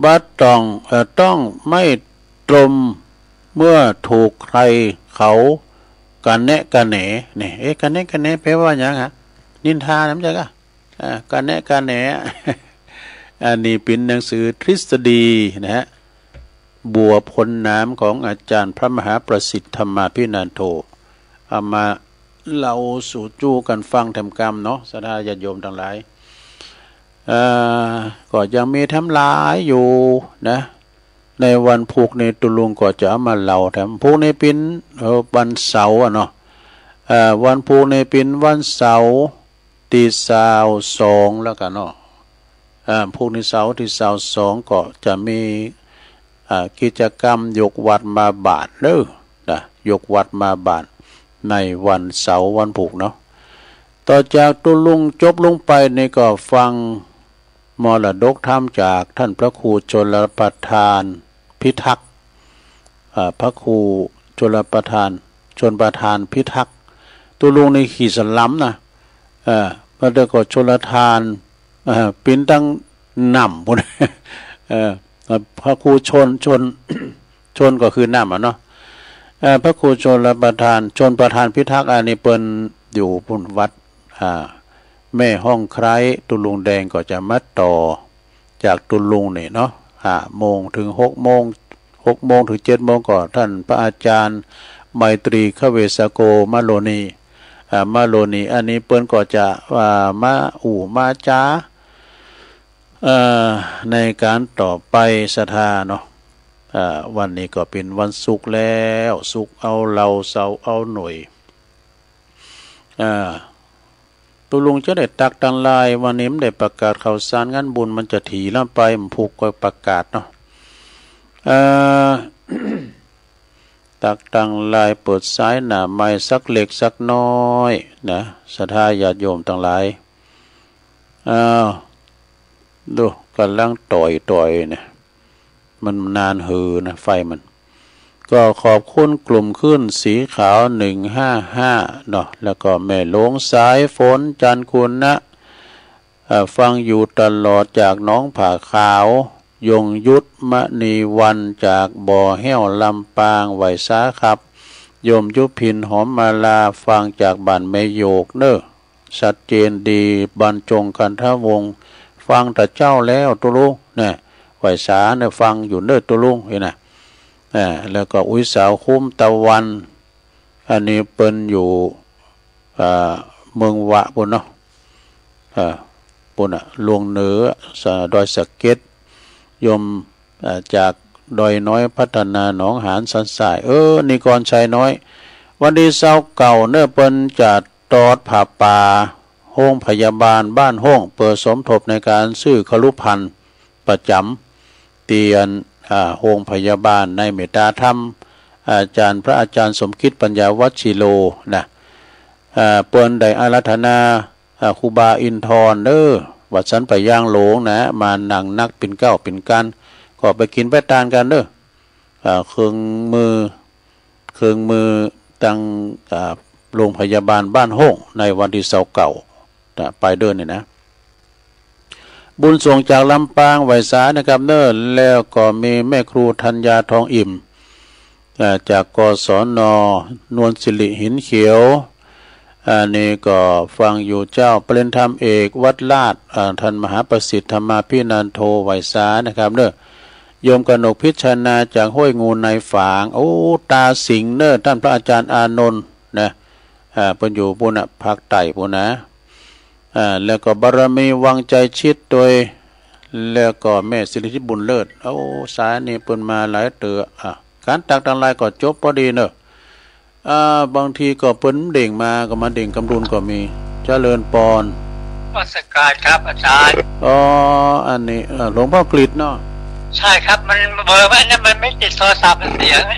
บ่ต้องไม่ตรมเมื่อถูกใครเขากันแนะกันแหนนี่กันแนะกันแหนแปลว่าหยังนินทาน้ำจักกันแนะกันแหน อันนี้เป็นหนังสือทฤษฎีนะฮะบัวพ้นน้ำของอาจารย์พระมหาประสิทธิ์ธรรมาภินันโทเอามาเล่าสู่จู้กันฟังทำกรรมเนาะศรัทธาญาติโยมทั้งหลายก็ยังมีทำลายอยู่นะในวันผูกในตุลุงก็จะเอามาเล่าแถมผูกในปินวันเสาร์เนาะวันผูกในปินวันเสาร์ที่22แล้วกันเนาะผูกในเสาร์ที่22ก็จะมีกิจกรรมยกวัดมาบาทเด้อนะยกวัดมาบาทในวันเสาร์วันผูกเนาะต่อจากตุลุงจบลงไปในก็ฟังมรดกธรรมจากท่านพระครูชลประทานพิทักษ์พระครูชนประทานพิทักษ์ตุลุงในขี่สลัมนะพระเดชก็ชลทานปิ้นตั้งน้ำพวกนี้พระครูชนก็คือน้ำเนาะพระครูชประทานพิทักษ์อันนี้เปิ้นอยู่พุ่นวัดแม่ห้องไคร้ตุลุงแดงก็จะมาต่อจากตุลุงนี่เนาะ5 โมงถึง6 โมงถึง7 โมงก็ท่านพระอาจารย์ไมตรีขเวสโกมาโลนีอันนี้เปิ้นก็จะมาจ้าในการต่อไปศรัทธาเนาะวันนี้ก็เป็นวันศุกร์แล้วศุกร์เอาเราเสาร์เอาหน่วยตุลุงจะได้ตักตังลายวันนี้มันได้ประกาศข่าวสารงานบุญมันจะถี่ล่ำไปมันผูกก็ประกาศเนาะตักตังลายเปิดซ้ายหน้าไม้สักเล็กสักน้อยนะศรัทธาญาติโยมทั้งหลายดูกำลังต่อยเนี่ยมันนานหือนะไฟมัน ก็ขอบคุณกลุ่มขึ้นสีขาว155เนาะแล้วก็แม่หลวงสายฝนจันคุณนะฟังอยู่ตลอดจากน้องผาขาวยงยุทธมณีวันจากบ่อแห้วลำปางไหวสาครับโยมยุพินหอมมาลาฟังจากบ้านแม่โยกเนอะชัดเจนดีบรรจงกันทวงศ์ฟังแต่เจ้าแล้วตุลุงเนี่ยไหวสาเนี่ยฟังอยู่เนอะตุลุงเห็นนะแล้วก็อุ้ยสาวคุ้มตะวันอันนี้เปิ้นอยู่เมืองวะปุ่นเนาะปุ่นลวงเหนือดอยสะเก็ดยมจากดอยน้อยพัฒนาหนองหานสันสายนิกรชัยน้อยวันดีเสาเก่าเนื้อเปิ้นจัดตอดผ่าป่าห้องพยาบาลบ้านห้องเปิดสมทบในการซื้อครุพันธ์ประจำเตียนโรงพยาบาลในเมตตาธรรมพระอาจารย์สมคิดปัญญาวัชิโลนะเปิ้นได้อาราธนาครูบาอินทรวัดสันไปย่างโหลงนะมานั่งนักเป็นเก้าเป็นกันก็ไปกินไปทานกันเครื่องมือตั้งโรงพยาบาลบ้านห้องในวันที่เสาเก่าไปเดินเนี่ยนะบุญส่งจากลำปางไหวสานะครับแล้วก็มีแม่ครูธัญญาทองอิ่มจากกศน.นวลสิริหินเขียวนี่ก็ฟังอยู่เจ้าปริญธรรมเอกวัดลาดท่านมหาประสิทธิ์ธรรมาภินันโทไหวสานะครับโยมกนกพิชนาจากห้วยงูในฝางตาสิงท่านพระอาจารย์อานนท์นะเป็นอยู่ปุ่นภาคใต้ปุ่นนะแล้วก็บารมีวังใจชิดโดยแล้วก็แม่สิริบุญเลิศสายนี่เปิ้นมาหลายเตือการตักตังลายก็จบพอดีบางทีก็เปิ้นเด่งมาก็มาเด่งกำรุนก็มีเจริญปอนวัสการครับอาจารย์อันนี้หลวงพ่อกฤษเนาะใช่ครับมันเบอร์นั้นมันไม่ติดโทรศัพท์มันเสียไหม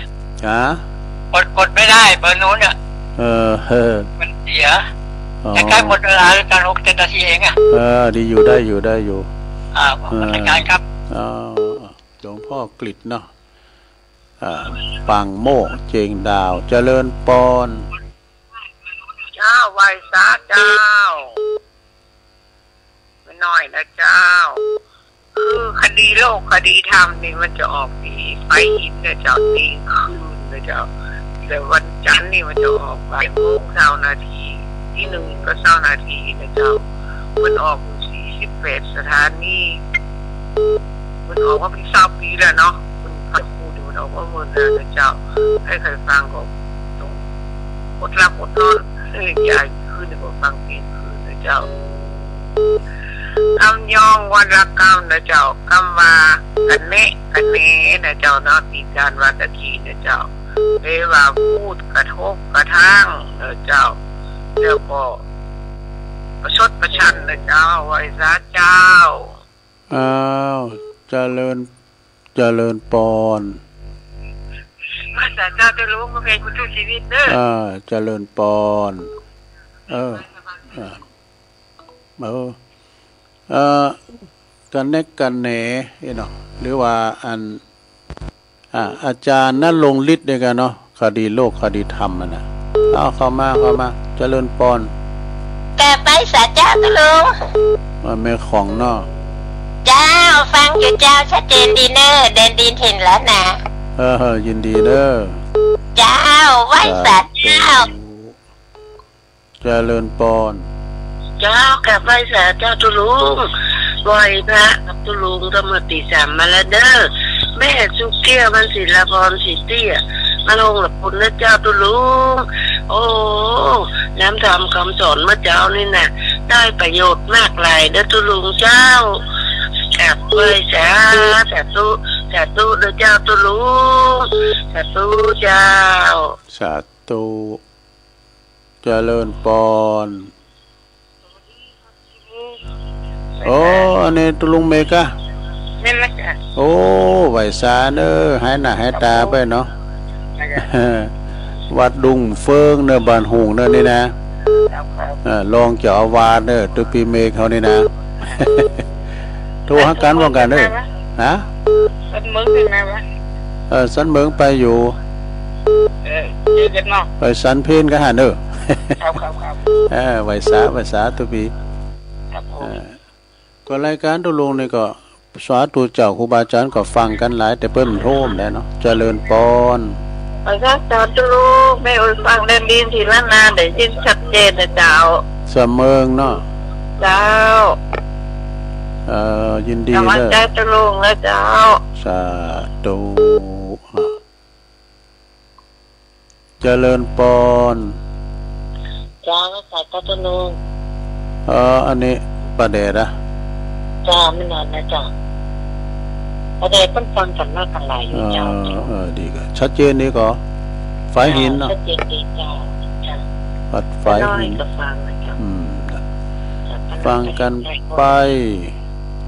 กดไม่ได้เบอร์นู้นเนี่ยมันเสียแต่ใกล้หมดเวลาแล้วการ6 นาทีเองดีอยู่ได้อยู่อาจารย์ครับหลวงพ่อกฤษเนาะปังโมกเจงดาวเจริญปอนเจ้าไหวสาเจ้าไม่น้อยนะเจ้าคือคดีโลกคดีธรรมนี่มันจะออกปีไฟหินเนี่ยเจ้าตีคืนเนี่ยเจ้าแต่วันจันทร์นี่มันจะออกบ่ายโมง20 นาทีที่1ก็20 นาทีนะเจ้ามันออก48 สถานีมันออกว่าเป็น20 ปีแล้วเนาะมันพักคูดูเราว่ามันนะเจ้าให้ใครฟังก็ต้องอดหลับอดนอนใหญ่ขึ้นก็ฟังเพลงคืนนะเจ้ายองวันละกำนะเจ้ากำว่ากันเนะนะเจ้าเนาะตีการวัตถีนะเจ้าเรียกว่าพูดกระทบกระทั่งนะเจ้าแล้วก็ประชดประชันนะเจ้าไหวสาเจ้าเจริญปอนว่าสาเจ้าจะรู้ว่าเป็นผู้ช่วยชีวิตเจริญปอนกันเนกกันเนเนาะหรือว่าอาจารย์นั่นลงฤทธิ์ด้วยกันเนาะคดีโลกคดีธรรมนะเข้ามาเจริญปอนแกไปสาเจ้าตะลุงมาแม่ของเนาะเจ้าฟังอยู่เจ้าชัดเจนดีเนอร์เดนดินเห็นแล้วนะยินดีเด้อเจ้าไหวสาเจ้าเจริญปอนเจ้าแกไปสาเจ้าตะลุงไหวพระกับตะลุงธรรมติสามมาแล้วเด้อแม่สุเกี้ยมันศิลปรสิเตี้ยมาลงหลับปุ่นนะเจ้าตุลุงน้ำทำคำสอนเมื่อเจ้านี่นะได้ประโยชน์มากหลายเด้อตุลุงเจ้าแอบไปสาสาธุเด้อเจ้าตุลุงสาธุเจ้าสาธุเจริญปอนอันนี้ตุลุงเมกะนี่ละจ้ะไหวสาหายหน้าหายตาไปเนาะวัดดุงเฟิงบ้านหงนี่นะลองเจ้าอาวาสตุปีเมฆเขานี่นะโทรหากันว่ากันฮะสันเมืองเป็นไงวะสันเมืองไปอยู่ เจอกันเนาะ ไปสันเพนก็หาเนอะ ครับไว้สาตุปี ครับผม ก็รายการตุลุงนี่ก็สาธุเจ้าครูบาอาจารย์ก็ฟังกันหลายแต่เปิ้นโทมแล้วเนาะเจริญปอน พระเจ้าตุลูกแม่อุฟังเล่นดินทีละนาได้ยินชัดเจนนะเจ้า เสมิงเนาะ เจ้า ยินดี กำลัง เด้อ ใจตุลุงนะเจ้า สาธุเจริญปอน จ้าใส่ตาตุลุง อันนี้ประเดชอะ จ้าไม่นานนะจ้าประเดี๋ยวต้องฟังกันหน้ากันหลายอยู่เจ้า ดีก็ชัดเจนนี่ก็ไฟหินเนาะ ชัดเจนดีเจ้าจ้า ปัดไฟ น้อย หิน ก็ฟังนะเจ้า ฟังกันไป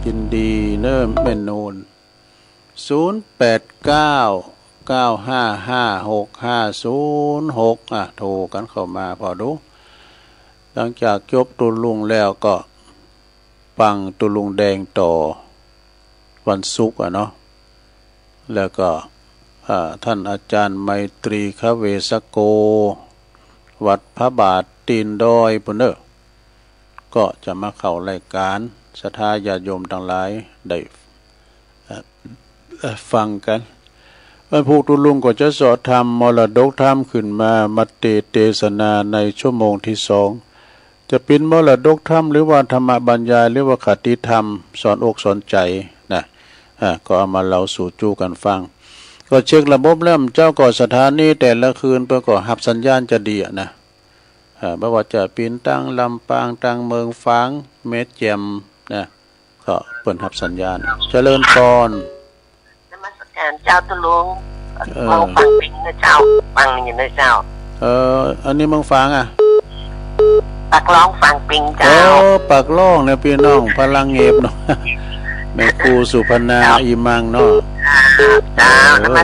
ยินดีเนิ่มเมนนูน0899555650โทรกันเข้ามาพอดูหลังจากจบตุลุงแล้วก็ปังตุลุงแดงต่อวันศุกร์เนาะแล้วก็ท่านอาจารย์ไมตรีคเวสโกวัดพระบาทตีนดอยปุ่นเด้อก็จะมาเข้ารายการศรัทธาญาติโยมทั้งหลายได้ฟังกันวันพุธตุลุงก็จะสอนธรรมมรดกธรรมขึ้นมามัตเตเทศนาในชั่วโมงที่2จะเป็นมรดกธรรมหรือว่าธรรมบรรยายหรือว่าคติธรรมสอนอกสอนใจนะก็เอามาเล่าสู่จูกันฟังก็เช็คระบบแล้วเจ้าก่อสถานีแต่ละคืนเพื่อก่อหับสัญญาณจะดีนะไม่ว่าจะปีนตั้งลำปางตั้งเมืองฟางเม็ดแจมนะก็เปิดหับสัญญาณเจริญพร นมัสการเจ้าตุลุงมองฟังปิงนะเจ้าฟังอยู่นะเจ้าอันนี้เมืองฟางปักร้องฟังปิงเจ้าปักล่องเนี่ยพี่น้องพลังเงียบเนาะแม่ครูสุพรรณาอิมังเนาะ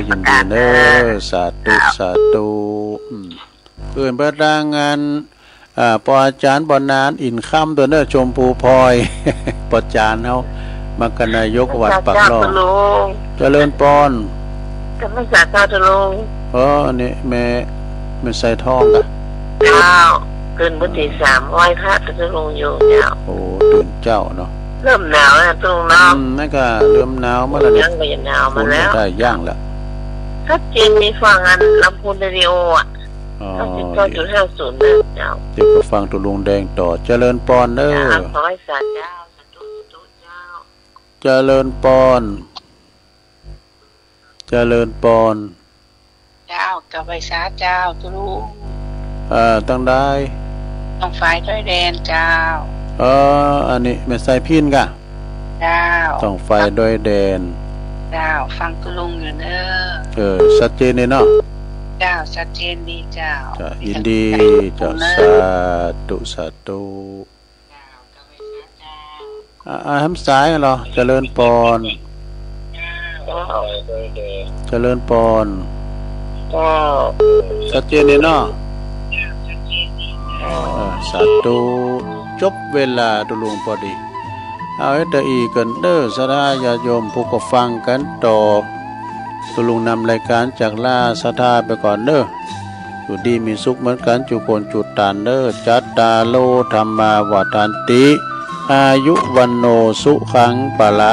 ยินดีเด้อสาธุเกินประดางงานปออาจารย์บนานอินค่ำตัวเน้อชมพูพลอยปอจารย์เฮามักนายกวัดปักล่องเจริญปอนกำลังสาธุตุลุงอันนี้แม่ใส่ทองอ่ะเจ้าเกินบุตร3ไหว้พระตุลุงอยู่เจ้าโอ้ตื่นเจ้าเนาะเริ่มหนาวแล้วตุลุงเนาะนั่นก็เริ่มหนาวมาแล้วเนี่ยหนาวมาแล้วได้ย่างแล้วชัดเจนมีฟังอันลำพูนเรดิโอ99.50นะเจ้าเดี๋ยวก็ฟังตุลุงแดงต่อเจริญปอนเด้อขอให้สาธุเจ้าสาธุเจ้าเจริญปอนเจริญปอนเจ้ากับไว้สาเจ้าตุลุงตั้งได้ต้องไฟด้วยแดนเจ้าอันนี้แม่ใส่พินกะเจ้าต้องไฟด้วยแดนเจ้าฟังตุลุงอยู่เด้อชัดเจนเลยเนาะเจ้าชัดเจนดีเจ้ายินดีเจ้าสาธุทำสายเหรอเจริญปอนเจริญปอนชัดเจนเลยเนาะสาธุจบเวลาตุลุงพอดีเอาให้ตะอีกันเด้อสาธุญาติโยมผู้ก็ฟังกันต่อตุลุงนำรายการจากล่าสาธุไปก่อนเด้ออยู่ดีมีสุขเหมือนกันจุโคนจุดตานเด้อจัตตาโลธรรมาวาทันติอายุวันโนสุขังปะละ